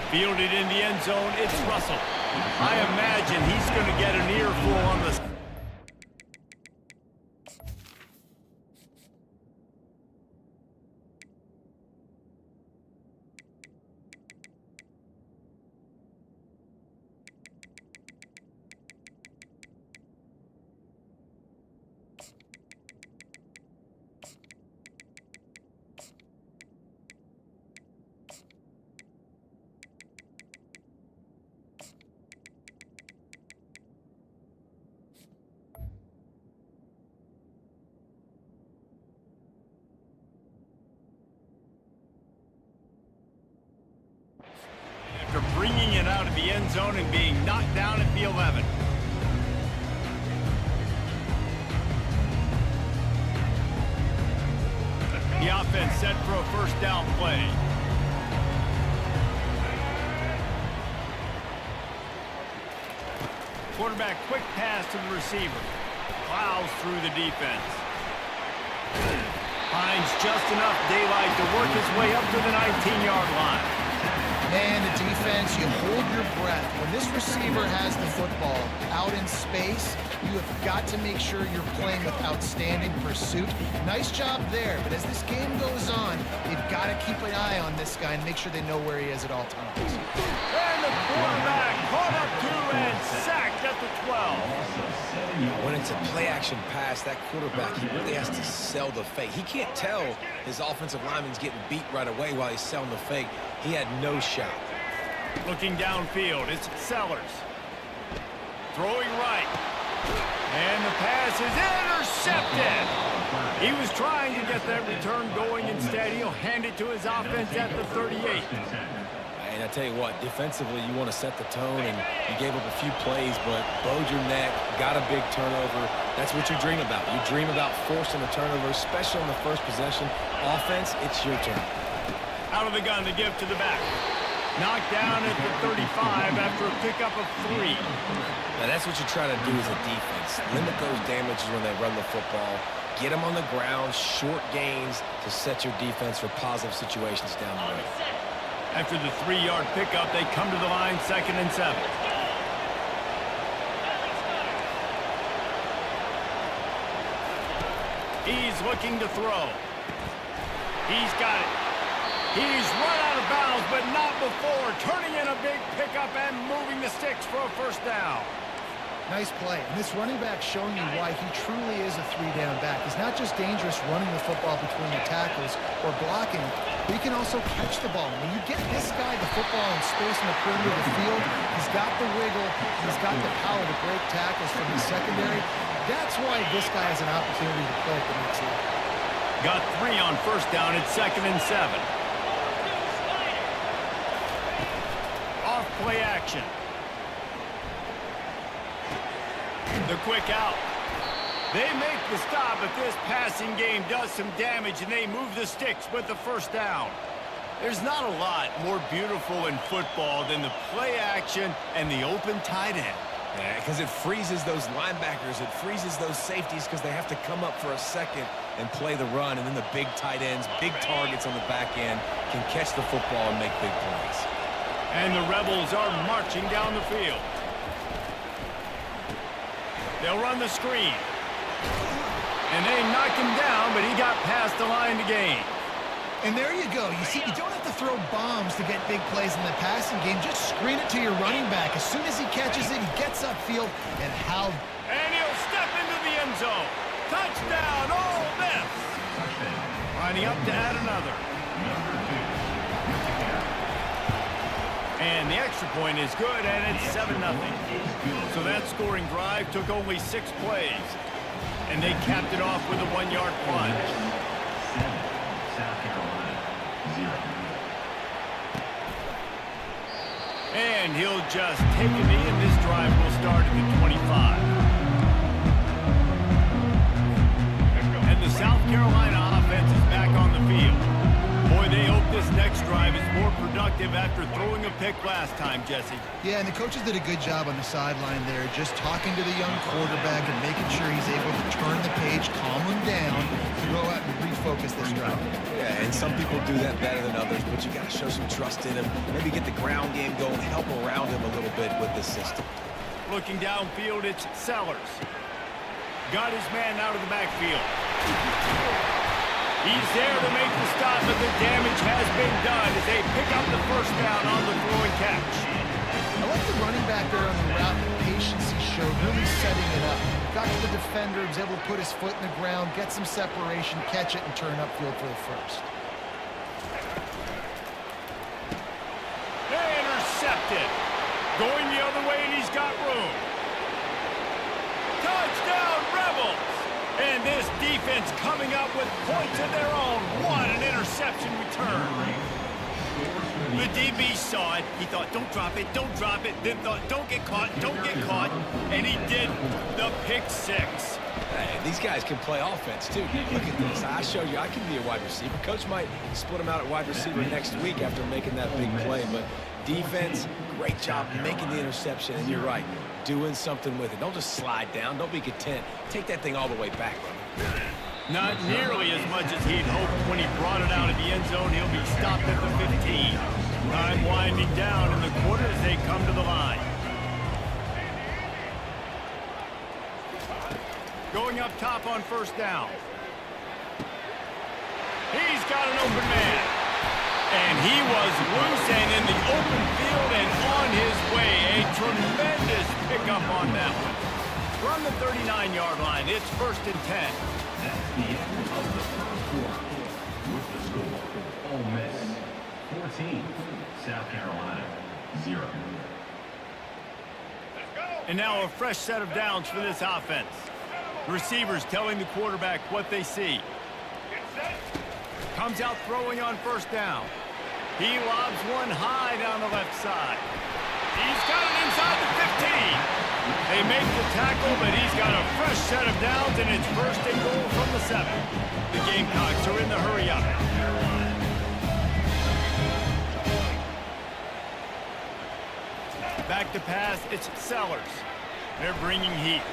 A: Fielded in the end zone, it's Russell. I imagine he's going to get an earful on the... of the end zone and being knocked down at the 11. The offense set for a first down play. Quarterback quick pass to the receiver. Plows through the defense. Finds just enough daylight to work his way up to the 19-yard line.
C: Man, the defense, you hold your breath. When this receiver has the football out in space, you have got to make sure you're playing with outstanding pursuit. Nice job there, but as this game goes on, you've got to keep an eye on this guy and make sure they know where he is at all times.
A: And the quarterback caught up to and sacked at the 12.
B: When it's a play-action pass, that quarterback, he really has to sell the fake. He can't tell his offensive lineman's getting beat right away while he's selling the fake. He had no shot.
A: Looking downfield, it's Sellers. Throwing right. And the pass is intercepted. He was trying to get that return going. Instead, he'll hand it to his offense at the 38.
B: And I tell you what, defensively, you want to set the tone, and you gave up a few plays, but bowed your neck, got a big turnover. That's what you dream about. You dream about forcing a turnover, especially on the first possession. Offense, it's your turn.
A: Out of the gun to give to the back. Knocked down at the 35 after a pickup of 3.
B: Now, that's what you try to do as a defense. Limit those damages when they run the football. Get them on the ground, short gains to set your defense for positive situations down the road.
A: After the 3-yard pickup, they come to the line, 2nd and 7. He's looking to throw. He's got it. He's run out of bounds, but not before. Turning in a big pickup and moving the sticks for a first down.
C: Nice play. And this running back showing you why he truly is a 3-down back. He's not just dangerous running the football between the tackles or blocking, but he can also catch the ball. When you get this guy the football in space in the perimeter of the field, he's got the wiggle, he's got the power to break tackles from the secondary. That's why this guy has an opportunity to play at the next level.
A: Got 3 on first down at 2nd and 7. Off play action. The quick out. They make the stop, but this passing game does some damage, and they move the sticks with the first down. There's not a lot more beautiful in football than the play action and the open tight end.
B: Yeah, because it freezes those linebackers. It freezes those safeties because they have to come up for a second and play the run, and then the big tight ends, big targets on the back end can catch the football and make big plays.
A: And the Rebels are marching down the field. They'll run the screen. And they knock him down, but he got past the line to gain.
C: And there you go. You see, you don't have to throw bombs to get big plays in the passing game. Just screen it to your running back. As soon as he catches it, he gets upfield. And how...
A: And he'll step into the end zone. Touchdown, Ole Miss. Lining up to add another. And the extra point is good, and it's 7-0. So that scoring drive took only 6 plays. And they capped it off with a 1-yard plunge.
D: 7, South Carolina, 0.
A: And he'll just take a knee, and this drive will start at the 25. And the South Carolina offense is back on the field. Boy, they hope this next drive is more productive after throwing a pick last time, Jesse.
C: Yeah, and the coaches did a good job on the sideline there, just talking to the young quarterback and making sure he's able to turn the page, calm him down, to go out and refocus this drive.
B: Yeah, and some people do that better than others, but you got to show some trust in him. Maybe get the ground game going, help around him a little bit with this system.
A: Looking downfield, it's Sellers. Got his man out of the backfield. He's there to make the stop, but the damage has been done as they pick up the first down on the throw and catch.
C: I like the running back there on the route, the patience he showed, really setting it up. Got to the defender, was able to put his foot in the ground, get some separation, catch it, and turn upfield for the first.
A: They intercepted. Going the other way, and he's got room. Touchdown, Rebels! And this defense coming up with points of their own. What an interception return. The DB saw it. He thought, don't drop it, don't drop it. Then thought, don't get caught, don't get caught. And he did the pick six.
B: Hey, these guys can play offense, too. Look at this. I showed you I can be a wide receiver. Coach might split him out at wide receiver next week after making that big play. But defense, great job making the interception. And you're right, doing something with it. Don't just slide down. Don't be content. Take that thing all the way back.
A: Not nearly as much as he'd hoped when he brought it out of the end zone. He'll be stopped at the 15. Time winding down in the quarter as they come to the line. Going up top on first down. He's got an open man. And he was loose and in the open field and on his way. A tremendous pickup on that one. From the 39-yard line, it's 1st and 10.
D: That's the end of the first quarter. With the score, Ole Miss 14, South Carolina 0.
A: And now a fresh set of downs for this offense. Receivers telling the quarterback what they see. Comes out throwing on first down. He lobs one high down the left side. He's got it inside the 15. They make the tackle, but he's got a fresh set of downs, and it's 1st and goal from the 7. The Gamecocks are in the hurry up. Back to pass, it's Sellers. They're bringing heat.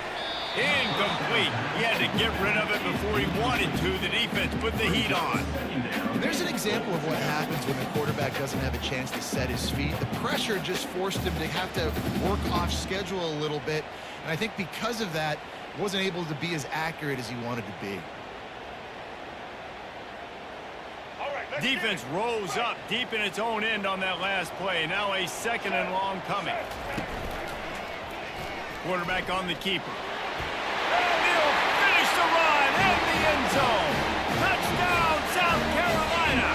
A: Incomplete. He had to get rid of it before he wanted to. The defense put the heat on.
C: There's an example of what happens when the quarterback doesn't have a chance to set his feet. The pressure just forced him to have to work off schedule a little bit. And I think because of that, wasn't able to be as accurate as he wanted to be.
A: Defense rose up deep in its own end on that last play. Now a 2nd and long coming. Quarterback on the keeper. And he'll finish the run in the end zone. Touchdown, South Carolina.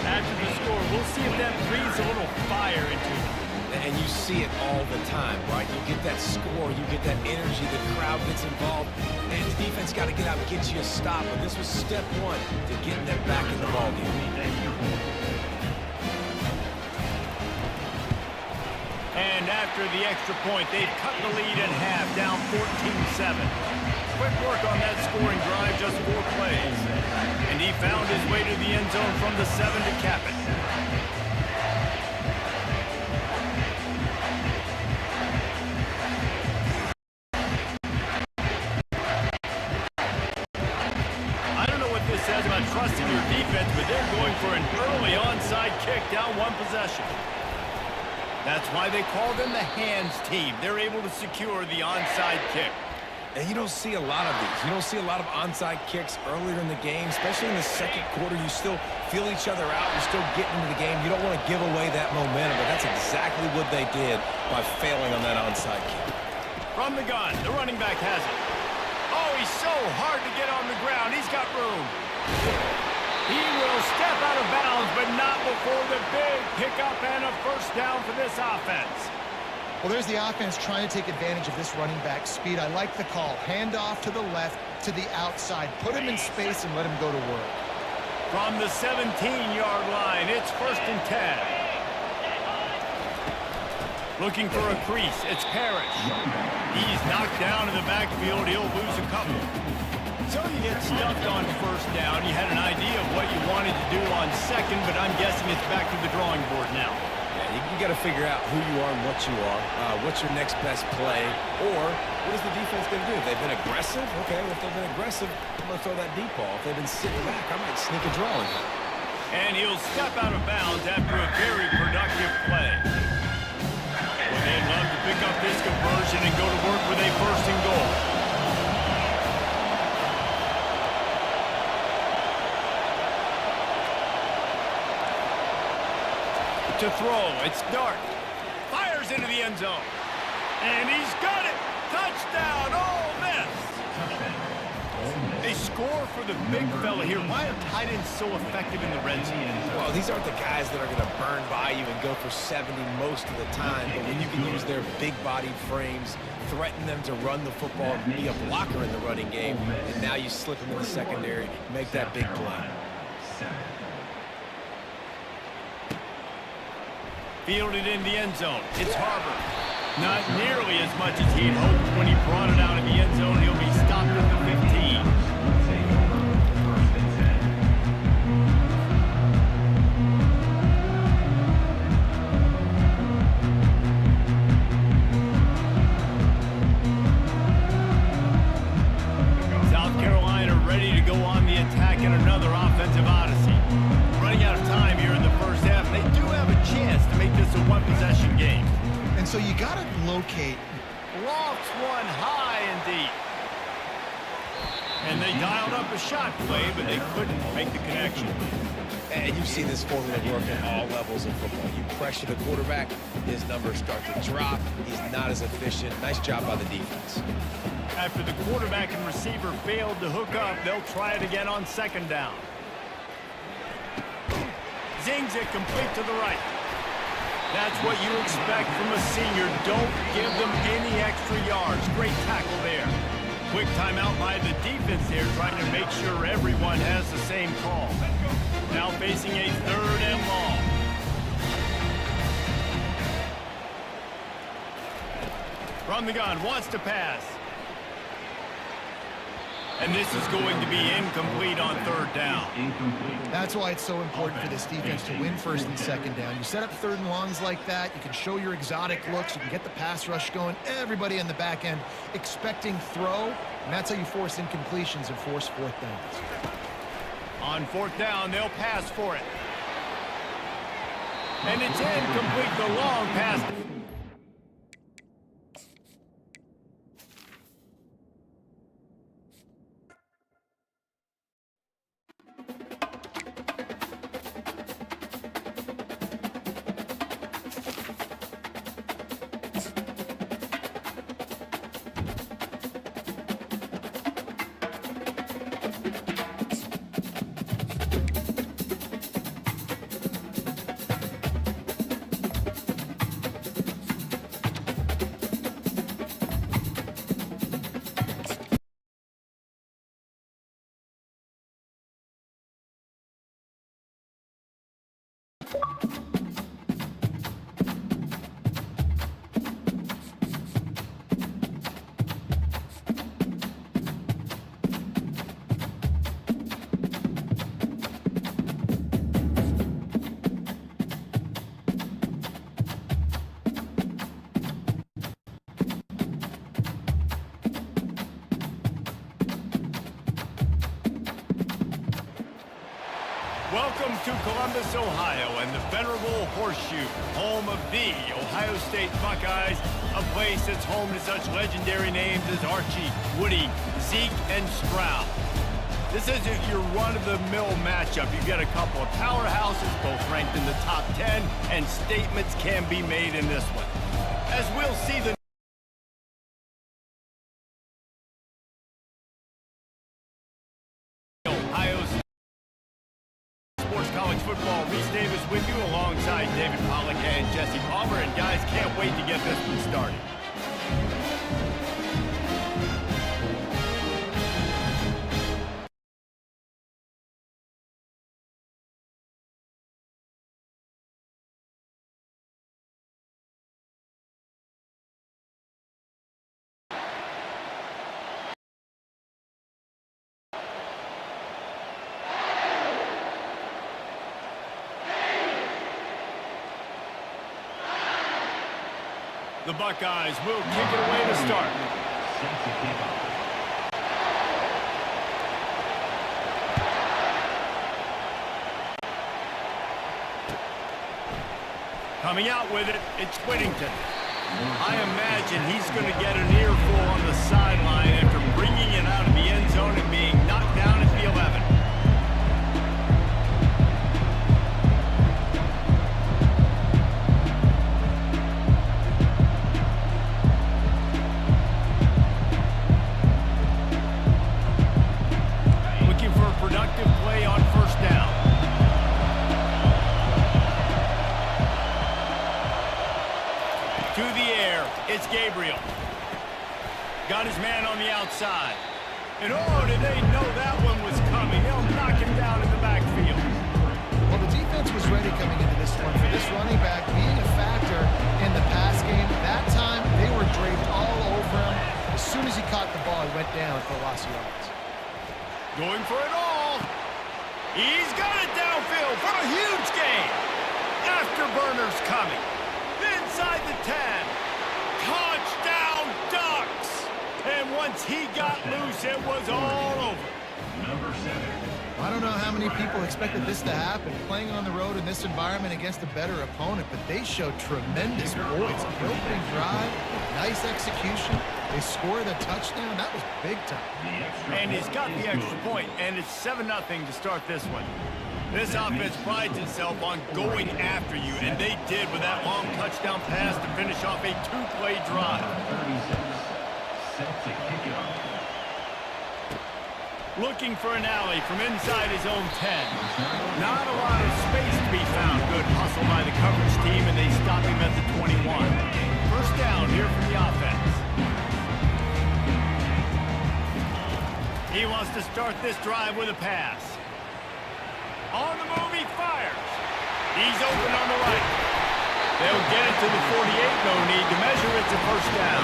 A: After the score, we'll see if that breathes a little fire into it.
B: And you see it all the time, right? You get that score, you get that energy, the crowd gets involved, and the defense got to get out and get you a stop. But this was step one to getting them back in the ballgame.
A: And after the extra point, they've cut the lead in half, down 14-7. Quick work on that scoring drive, just 4 plays. And he found his way to the end zone from the 7 to cap it. I don't know what this says about trusting your defense, but they're going for an early onside kick down 1 possession. That's why they call them the hands team. They're able to secure the onside kick.
B: And you don't see a lot of these. You don't see a lot of onside kicks earlier in the game, especially in the 2nd quarter. You still feel each other out. You're still getting into the game. You don't want to give away that momentum, but that's exactly what they did by failing on that onside kick.
A: From the gun, the running back has it. Oh, he's so hard to get on the ground. He's got room. He will step out of bounds, but not before the big pickup and a 1st down for this offense.
C: Well, there's the offense trying to take advantage of this running back speed. I like the call. Hand off to the left, to the outside. Put him in space and let him go to work.
A: From the 17-yard line, it's 1st and 10. Looking for a crease, it's Parrish. He's knocked down in the backfield. He'll lose a couple. So you get stuffed on 1st down. You had an idea of what you wanted to do on 2nd, but I'm guessing it's back to the drawing board now.
B: Yeah, you got to figure out who you are and what you are. What's your next best play? Or what is the defense going to do? If they've been aggressive, okay, well, if they've been aggressive, I'm going to throw that deep ball. If they've been sitting back, I might sneak a draw in there.
A: And he'll step out of bounds after a very productive play. Well, they'd love to pick up this conversion and go to work with a 1st and goal. To throw, it's Dart. Fires into the end zone. And he's got it. Touchdown, Ole Miss. They score for the big fella here. Why are tight ends so effective in the red zone?
B: Well, these aren't the guys that are going to burn by you and go for 70 most of the time. But when you can use their big-bodied frames, threaten them to run the football, and be a blocker in the running game, and now you slip them in the secondary, make that big play.
A: Fielded in the end zone. It's Harbor. Not nearly as much as he'd hoped when he brought it out of the end zone. He'll be stopped at the 15. South Carolina ready to go on the attack in another offensive odyssey. Running out of time here in the first half. They do have a chance to make this a one-possession game.
C: And so you got to locate.
A: Lofts one high and deep. And they dialed up a shot play, but they couldn't make the connection.
B: And you've seen this formula work at all levels of football. You pressure the quarterback, his numbers start to drop. He's not as efficient. Nice job by the defense.
A: After the quarterback and receiver failed to hook up, they'll try it again on second down. Zings it complete to the right. That's what you expect from a senior. Don't give them any extra yards. Great tackle there. Quick timeout by the defense there, trying to make sure everyone has the same call. Now facing a third and long. From the gun, wants to pass. And this is going to be incomplete on third down.
C: That's why it's so important for this defense to win first and second down. You set up third and longs like that, you can show your exotic looks, you can get the pass rush going, everybody in the back end expecting throw, and that's how you force incompletions and force fourth downs.
A: On fourth down, they'll pass for it. And it's incomplete, the long pass. Welcome to Columbus, Ohio, and the venerable Horseshoe, home of the Ohio State Buckeyes, a place that's home to such legendary names as Archie, Woody, Zeke, and Stroud. This isn't your run-of-the-mill matchup. You've got a couple of powerhouses, both ranked in the top 10, and statements can be made in this one. As we'll see the College football, Reese Davis with you alongside David Pollack and Jesse Palmer. And guys, can't wait to get this one started. The Buckeyes will kick it away to start. Coming out with it, it's Whittington. I imagine he's going to get an earful on the sideline after bringing it out of the end zone and being knocked down at the 11. Productive play on first down. To the air, it's Gabriel. Got his man on the outside. And oh, did they know that one was coming? They'll knock him down in the backfield.
C: Well, the defense was ready coming into this one for this running back being a
B: plus yards.
A: Going for it all. He's got it downfield for a huge gain. Afterburners coming. Inside the 10. Touchdown Ducks. And once he got loose, it was all over.
D: Number 7.
C: I don't know how many people expected this to happen, playing on the road in this environment against a better opponent, but they showed tremendous poise. The opening drive, nice execution. They scored a touchdown. That was big time.
A: And he's got the extra point, and it's 7-0 to start this one. This offense prides itself on going after you, and they did with that long touchdown pass to finish off a 2-play drive.
D: 36. Set to kick it off.
A: Looking for an alley from inside his own 10. Not a lot of space to be found. Good hustle by the coverage team, and they stop him at the 21. First down here for the offense. He wants to start this drive with a pass. On the move, he fires. He's open on the right. They'll get it to the 48. No need to measure. It's a first down.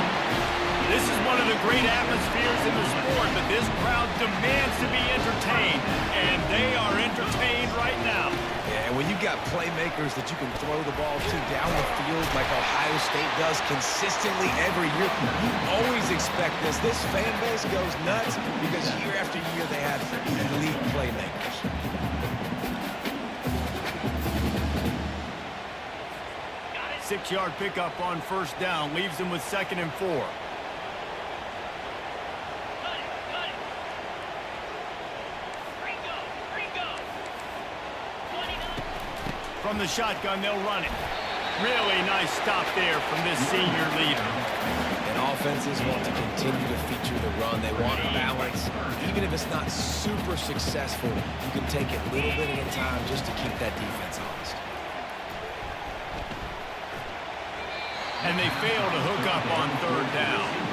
A: This is one of the great atmospheres in the sport, but this crowd demands to be entertained, and they are entertained right now.
B: Yeah, and when you got playmakers that you can throw the ball to down the field like Ohio State does consistently every year, you always expect this. This fan base goes nuts because year after year they have elite playmakers.
A: Six-yard pickup on first down leaves them with 2nd and 4. From the shotgun, they'll run it. Really nice stop there from this senior leader.
B: And offenses want to continue to feature the run. They want balance. Even if it's not super successful, you can take it a little bit at a time just to keep that defense honest.
A: And they fail to hook up on 3rd down.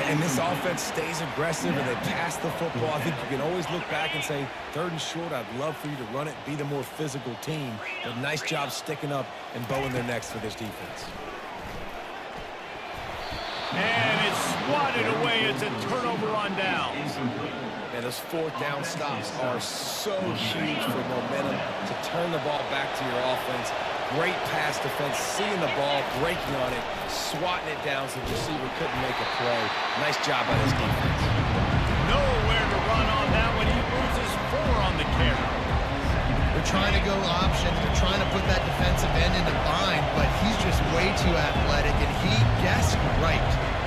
B: And this offense stays aggressive and they pass the football. I think you can always look back and say, 3rd and short, I'd love for you to run it, be the more physical team. But nice job sticking up and bowing their necks for this defense.
A: And it's swatted away. It's a turnover on downs.
B: And those 4th down stops are so huge for momentum to turn the ball back to your offense. Great pass defense, seeing the ball, breaking on it, swatting it down so the receiver couldn't make a play. Nice job by this defense.
A: Nowhere to run on that one. He loses 4 on the carry.
C: They're trying to go option. They're trying to put that defensive end in a bind, but he's just way too athletic, and he guessed right.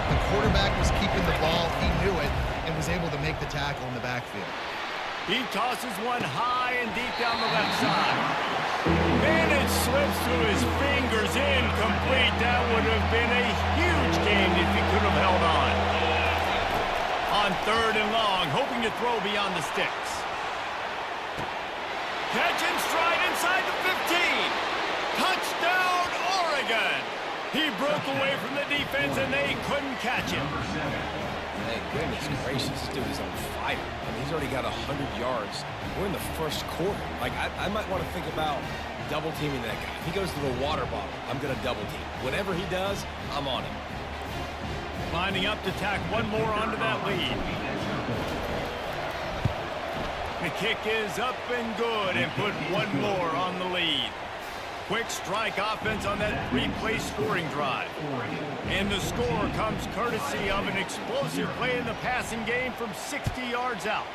C: The quarterback was keeping the ball. He knew it and was able to make the tackle in the backfield.
A: He tosses one high and deep down the left side. And it slips through his fingers, incomplete. That would have been a huge gain if he could have held on. On 3rd and long, hoping to throw beyond the sticks. Catch and stride inside the 15. Touchdown, Oregon. He broke away from the defense, and they couldn't catch him.
B: Hey, goodness gracious, this dude is on fire. I mean, he's already got 100 yards. We're in the first quarter. Like, I might want to think about double teaming that guy. If he goes to the water bottle, I'm going to double team. Whatever he does, I'm on him.
A: Lining up to tack one more onto that lead. The kick is up and good and put one more on the lead. Quick strike offense on that 3-play scoring drive. And the score comes courtesy of an explosive play in the passing game from 60 yards out.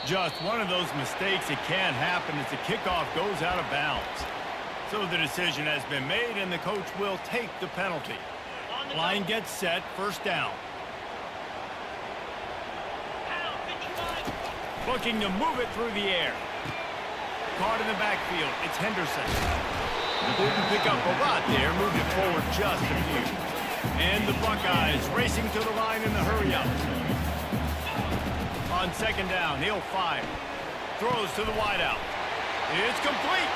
A: Just one of those mistakes that can happen as the kickoff goes out of bounds. So the decision has been made, and the coach will take the penalty. Line gets set, first down. Looking to move it through the air. Caught in the backfield, it's Henderson. Didn't pick up a lot there, moved it forward just a few. And the Buckeyes racing to the line in the hurry-up. On 2nd down, he'll fire. Throws to the wideout. It's complete.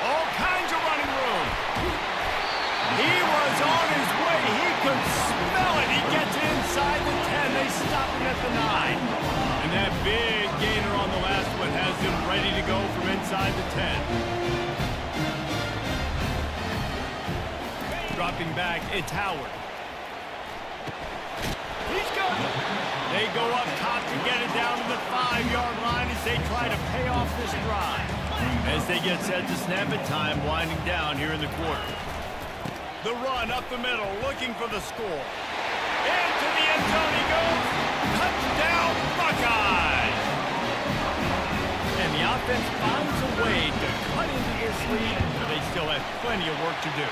A: All kinds of running room. He was on his way. He could smell it. He gets inside the 10. They stop him at the 9. And that big gainer on the last one has him ready to go from inside the 10. Dropping back, it's Howard. He's got it. They go up top to get it down to the 5-yard line as they try to pay off this drive. As they get set to snap it, time winding down here in the quarter. The run up the middle, looking for the score. Into the end zone he goes. Touchdown, Buckeyes! And the offense finds a way to cut into this lead, but they still have plenty of work to do.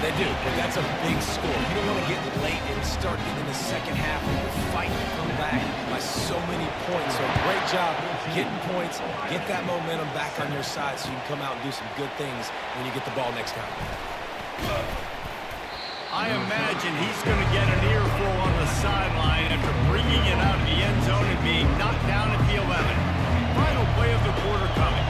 B: They do, but that's a big score. You don't want to get late and start getting in the second half when you're fighting to come back by so many points. So great job getting points, get that momentum back on your side so you can come out and do some good things when you get the ball next time.
A: I imagine he's going to get an earful on the sideline after bringing it out of the end zone and being knocked down at the 11. Final play of the quarter coming.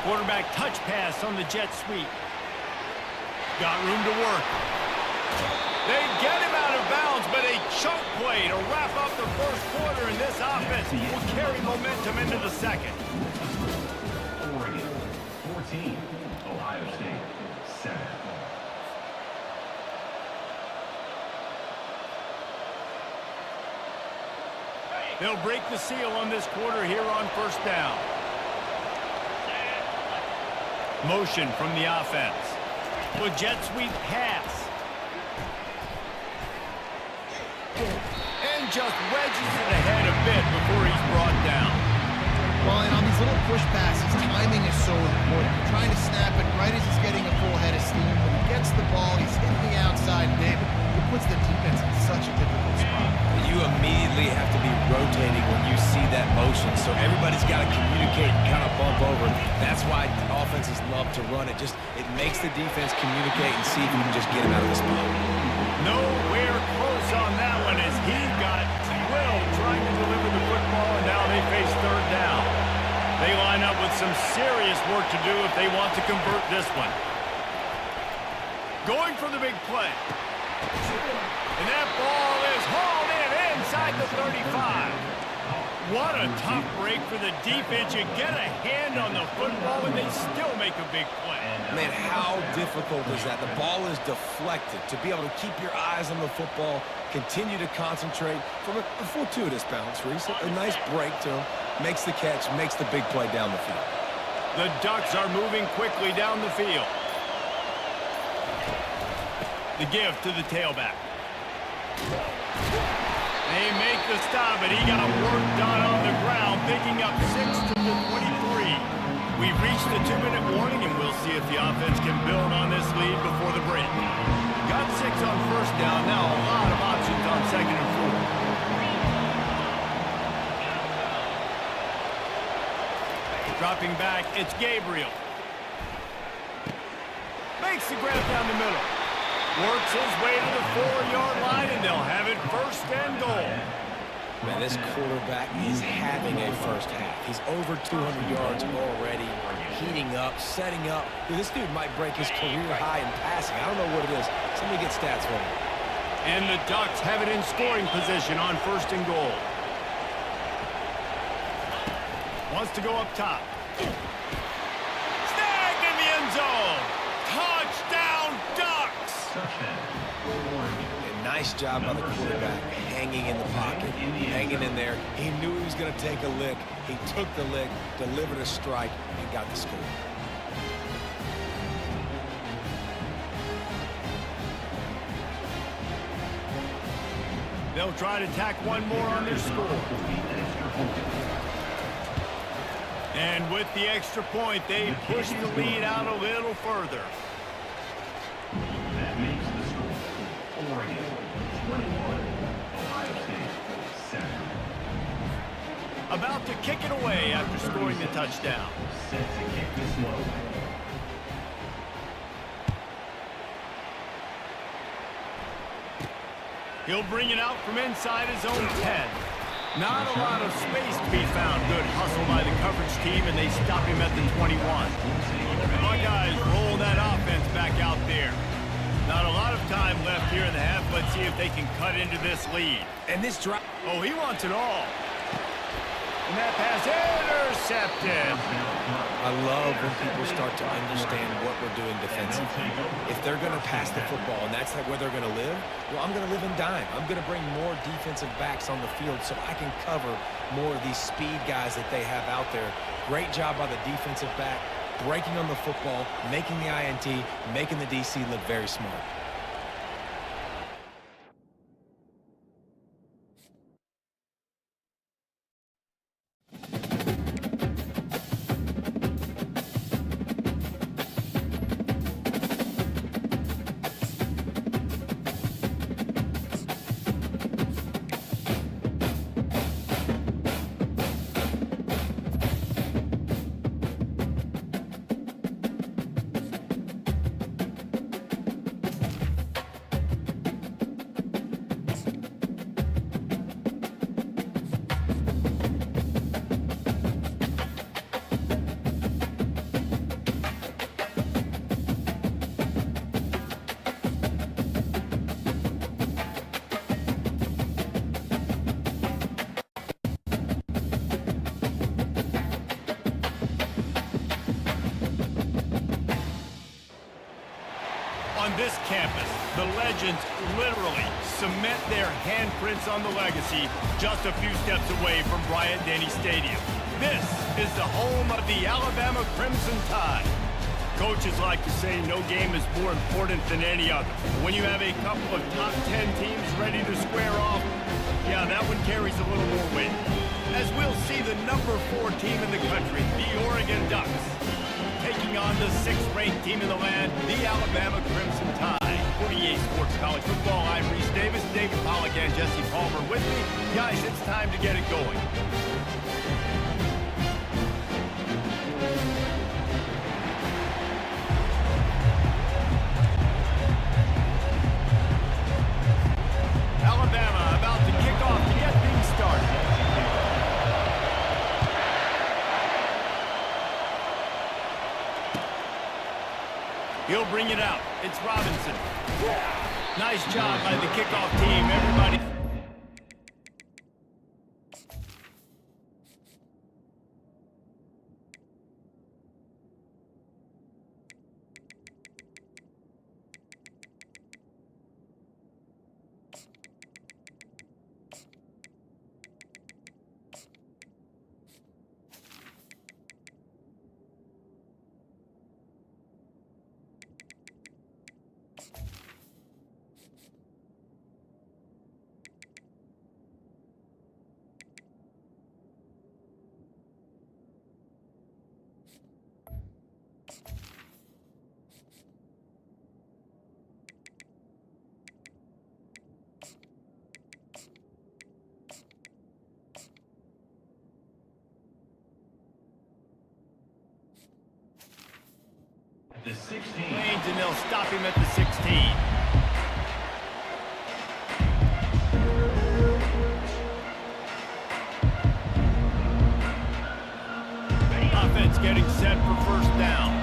A: Quarterback touch pass on the jet sweep. Got room to work. They get him out of bounds, but a chunk play to wrap up the first quarter, and this offense will carry momentum into the second.
D: Oregon 14, Ohio State 7.
A: They'll break the seal on this quarter here on first down. Motion from the offense. With jet sweep pass. And just wedges it ahead a bit before he's brought down.
C: Well, and on these little push passes, timing is so important. You're trying to snap it right as he's getting a full head of steam. When he gets the ball, he's hitting the outside, David. It puts the defense in such a difficult spot.
B: You immediately have to be rotating when you see that motion, so everybody's got to communicate and kind of bump over. That's why offenses love to run it. It makes the defense communicate and see if you can just get him out of the spot.
A: Nowhere close on that one as he got drilled trying to deliver the football, and now they face third down. They line up with some serious work to do if they want to convert this one. Going for the big play. And that ball is hauled in inside the 35. What a tough break for the defense. You get a hand on the football and they still make a big play.
B: Man, how difficult is that? The ball is deflected. To be able to keep your eyes on the football, continue to concentrate from a fortuitous bounce, Reese. A nice break to him. Makes the catch, makes the big play down the field.
A: The Ducks are moving quickly down the field. The give to the tailback. They make the stop, but he got work done on the ground, picking up 6 to the 23. We've reached the 2-minute warning, and we'll see if the offense can build on this lead before the break. Got 6 on first down, now a lot of options on second and 4. Dropping back, it's Gabriel. Makes the grab down the middle. Works his way to the 4-yard line, and they'll have it first and goal.
B: Man, this quarterback is having a first half. He's over 200 yards already, heating up, setting up. This dude might break his career high in passing. I don't know what it is. Somebody get stats for him.
A: And the Ducks have it in scoring position on first and goal. Wants to go up top. Snagged in the end zone. Touchdown, Ducks!
B: A nice job by the quarterback, hanging in the pocket, hanging in there. He knew he was going to take a lick. He took the lick, delivered a strike, and got the score.
A: They'll try to tack one more on their score. And with the extra point, they push the lead out a little further.
D: That makes the score Oregon 21, Ohio State 7.
A: About to kick it away after scoring the touchdown.
D: Set to kick this one.
A: He'll bring it out from inside his own 10. Not a lot of space to be found. Good hustle by the coverage team, and they stop him at the 21. Buckeyes roll that offense back out there. Not a lot of time left here in the half. Let's see if they can cut into this lead.
B: And this drive.
A: Oh, he wants it all. And that pass intercepted.
B: I love when people start to understand what we're doing defensively. If they're going to pass the football and that's where they're going to live, well, I'm going to live in dime. I'm going to bring more defensive backs on the field so I can cover more of these speed guys that they have out there. Great job by the defensive back, breaking on the football, making the INT, making the DC look very smart.
A: On this campus, the legends literally cement their handprints on the legacy just a few steps away from Bryant-Denny Stadium. This is the home of the Alabama Crimson Tide. Coaches like to say no game is more important than any other. When you have a couple of top 10 teams ready to square off, yeah, that one carries a little more weight. As we'll see the number 4 team in the country, the Oregon Ducks, taking on the 6th-ranked team in the land, the Alabama Crimson Tide. 48 Sports College Football, I'm Reese Davis, David Pollack, and Jesse Palmer with me. Guys, it's time to get it going. Alabama about to kick off to get things started. He'll bring it out. It's Robinson. Nice job by the kickoff team, everybody.
D: The 16.
A: Lanes, and they'll stop him at the 16. Offense getting set for first down.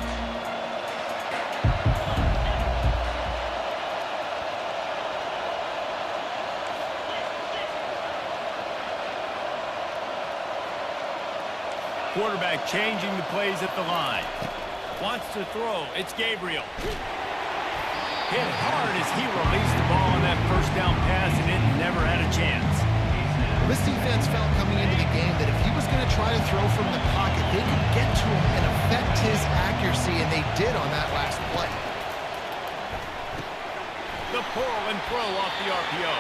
A: Quarterback changing the plays at the line. Wants to throw. It's Gabriel. Hit hard as he released the ball on that first down pass, and it never had a chance.
C: This defense felt coming into the game that if he was going to try to throw from the pocket, they could get to him and affect his accuracy, and they did on that last play.
A: The pull and throw off the RPO.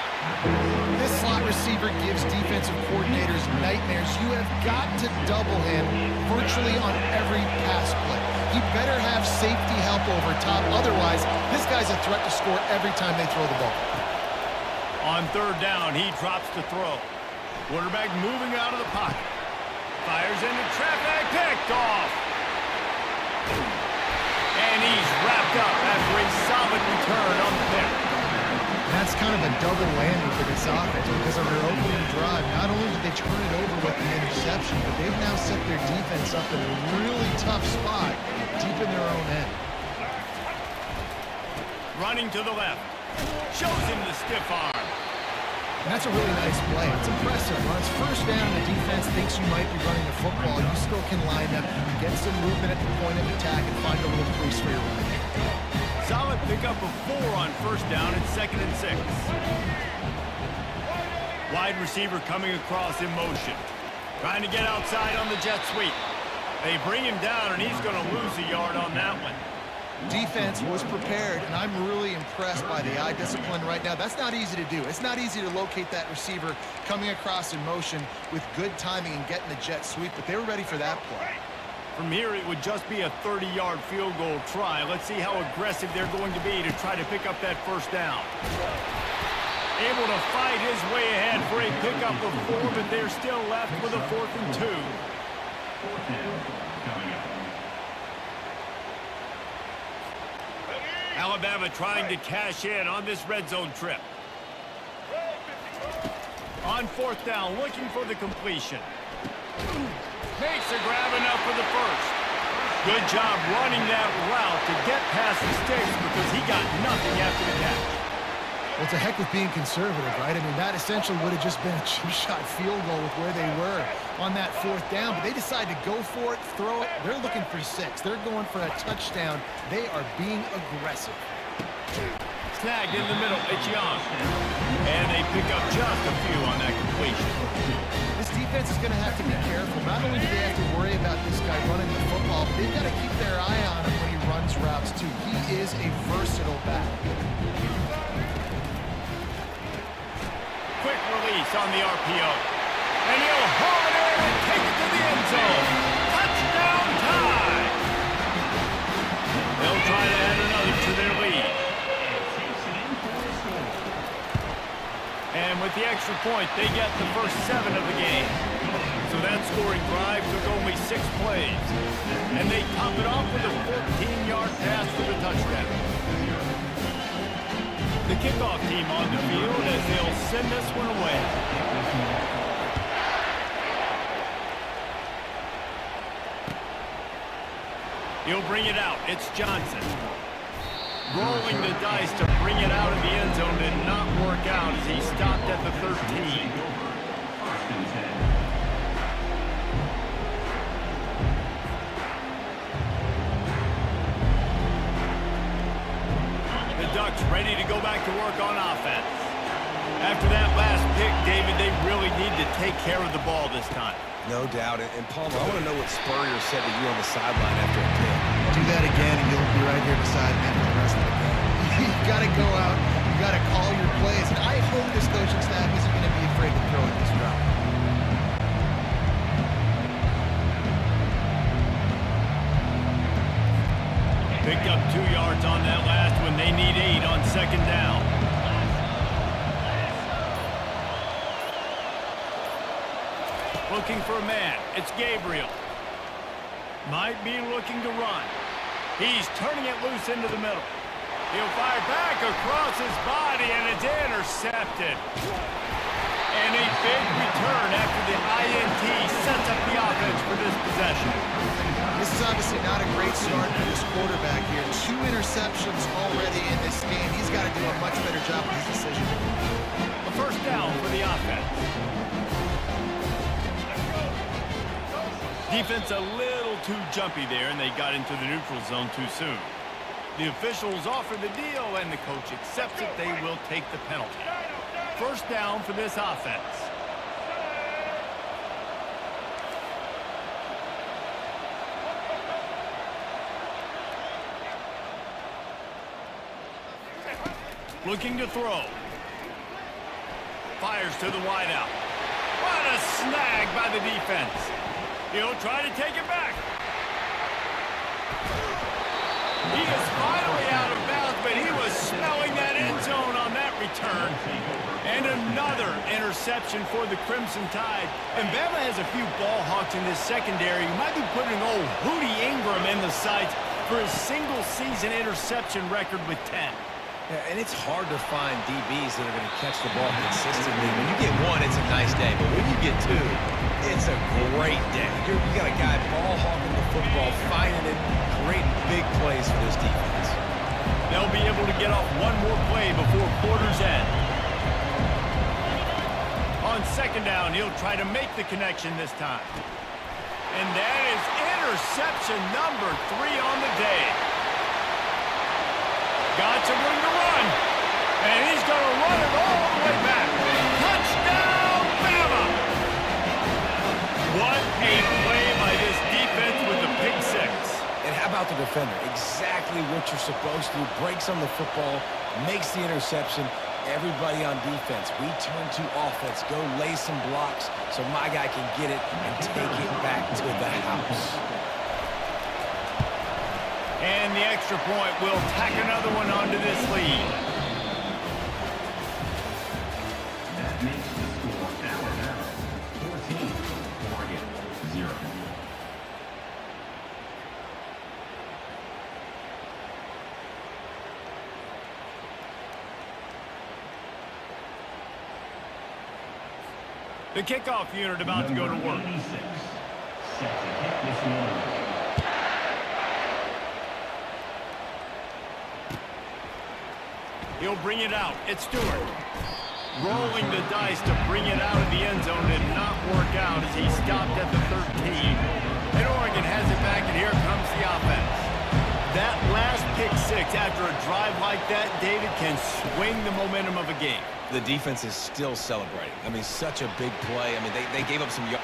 C: This slot receiver gives defensive coordinators nightmares. You have got to double him virtually on every pass play. He better have safety help over top. Otherwise, this guy's a threat to score every time they throw the ball.
A: On third down, he drops to throw. Quarterback moving out of the pocket. Fires into traffic, picked off. And he's wrapped up after a solid return on the pick.
C: That's kind of a double whammy for this offense because on their opening drive, not only did they turn it over with the interception, but they've now set their defense up in a really tough spot deep in their own end.
A: Running to the left. Shows him the stiff arm.
C: And that's a really nice play. It's impressive. When it's first down and the defense thinks you might be running the football, you still can line up, get some movement at the point of attack, and find a little crease for your running.
A: Solid pickup of 4 on first down and 2nd and 6. Wide receiver coming across in motion. Trying to get outside on the jet sweep. They bring him down, and he's going to lose a yard on that one.
C: Defense was prepared, and I'm really impressed by the eye discipline right now. That's not easy to do. It's not easy to locate that receiver coming across in motion with good timing and getting the jet sweep, but they were ready for that play.
A: From here, it would just be a 30-yard field goal try. Let's see how aggressive they're going to be to try to pick up that first down. Able to fight his way ahead for a pickup of 4, but they're still left with a 4th and 2.
D: 4th down coming up.
A: Alabama trying to cash in on this red zone trip. On 4th down, looking for the completion. Makes a grab enough for the first. Good job running that route to get past the sticks because he got nothing after the catch.
C: Well, it's a heck with being conservative, right? I mean, that essentially would have just been a chip shot field goal with where they were on that 4th down, but they decided to go for it, throw it. They're looking for 6. They're going for a touchdown. They are being aggressive.
A: Snagged in the middle, it's Young. And they pick up just a few on that completion.
C: This defense is going to have to be careful. Not only do they have to worry about this guy running the football, but they've got to keep their eye on him when he runs routes, too. He is a versatile back.
A: Quick release on the RPO. And he'll haul it in and take it to the end zone. Touchdown time! They'll try to add another to their lead. And with the extra point, they get the first 7 of the game. So that scoring drive took only 6 plays. And they top it off with a 14-yard pass for the touchdown. The kickoff team on the field as they'll send this one away. He'll bring it out. It's Johnson. Rolling the dice to bring it out of the end zone did not work out as he stopped at the 13.
D: 1st and 10.
A: The Ducks ready to go back to work on offense. After that last pick, David, they really need to take care of the ball this time.
B: No doubt. And Palmer, I want to know what Spurrier said to you on the sideline after a pick.
C: Do that again, and you'll be right here beside me for the rest of the game. You've got to go out. You've got to call your plays. And I hope this coaching staff isn't going to be afraid to throw it this route.
A: Picked up 2 yards on that last one. They need 8 on 2nd down. Looking for a man. It's Gabriel. Might be looking to run. He's turning it loose into the middle. He'll fire back across his body, and it's intercepted. And a big return after the INT sets up the offense for this possession.
C: This is obviously not a great start for this quarterback here. 2 interceptions already in this game. He's got to do a much better job with his decision.
A: A first down for the offense. Defense a little too jumpy there, and they got into the neutral zone too soon. The officials offer the deal, and the coach accepts it. They will take the penalty. First down for this offense. Looking to throw. Fires to the wideout. What a snag by the defense. He'll try to take it back. He is finally out of bounds, but he was smelling that end zone on that return. And another interception for the Crimson Tide. And Bama has a few ball hawks in this secondary. You might be putting old Hootie Ingram in the sights for his single-season interception record with 10.
B: Yeah, and it's hard to find DBs that are going to catch the ball consistently. When you get 1, it's a nice day. But when you get 2, it's a great day. You got a guy ball hawking the football, finding it, creating big plays for this defense.
A: They'll be able to get off one more play before quarter's end. on second down. He'll try to make the connection this time. And that is interception number 3 on the day. Got some room to run. And he's going to run it all the way back. Touchdown, Bama! What a play by this defense with the pick 6.
B: And how about the defender? Exactly what you're supposed to do. Breaks on the football, makes the interception. Everybody on defense, we turn to offense. Go lay some blocks so my guy can get it and take it back to the house.
A: And the extra point will tack another one onto this lead.
D: That makes the score Alabama 14, Oregon 0.
A: The kickoff unit about to go to work.
D: 86, set to hit this one.
A: He'll bring it out. It's Stewart. Rolling the dice to bring it out of the end zone did not work out as he stopped at the 13. And Oregon has it back, and here comes the offense. That last pick 6 after a drive like that, David, can swing the momentum of a game.
B: The defense is still celebrating. I mean, such a big play. I mean, they gave up some yards.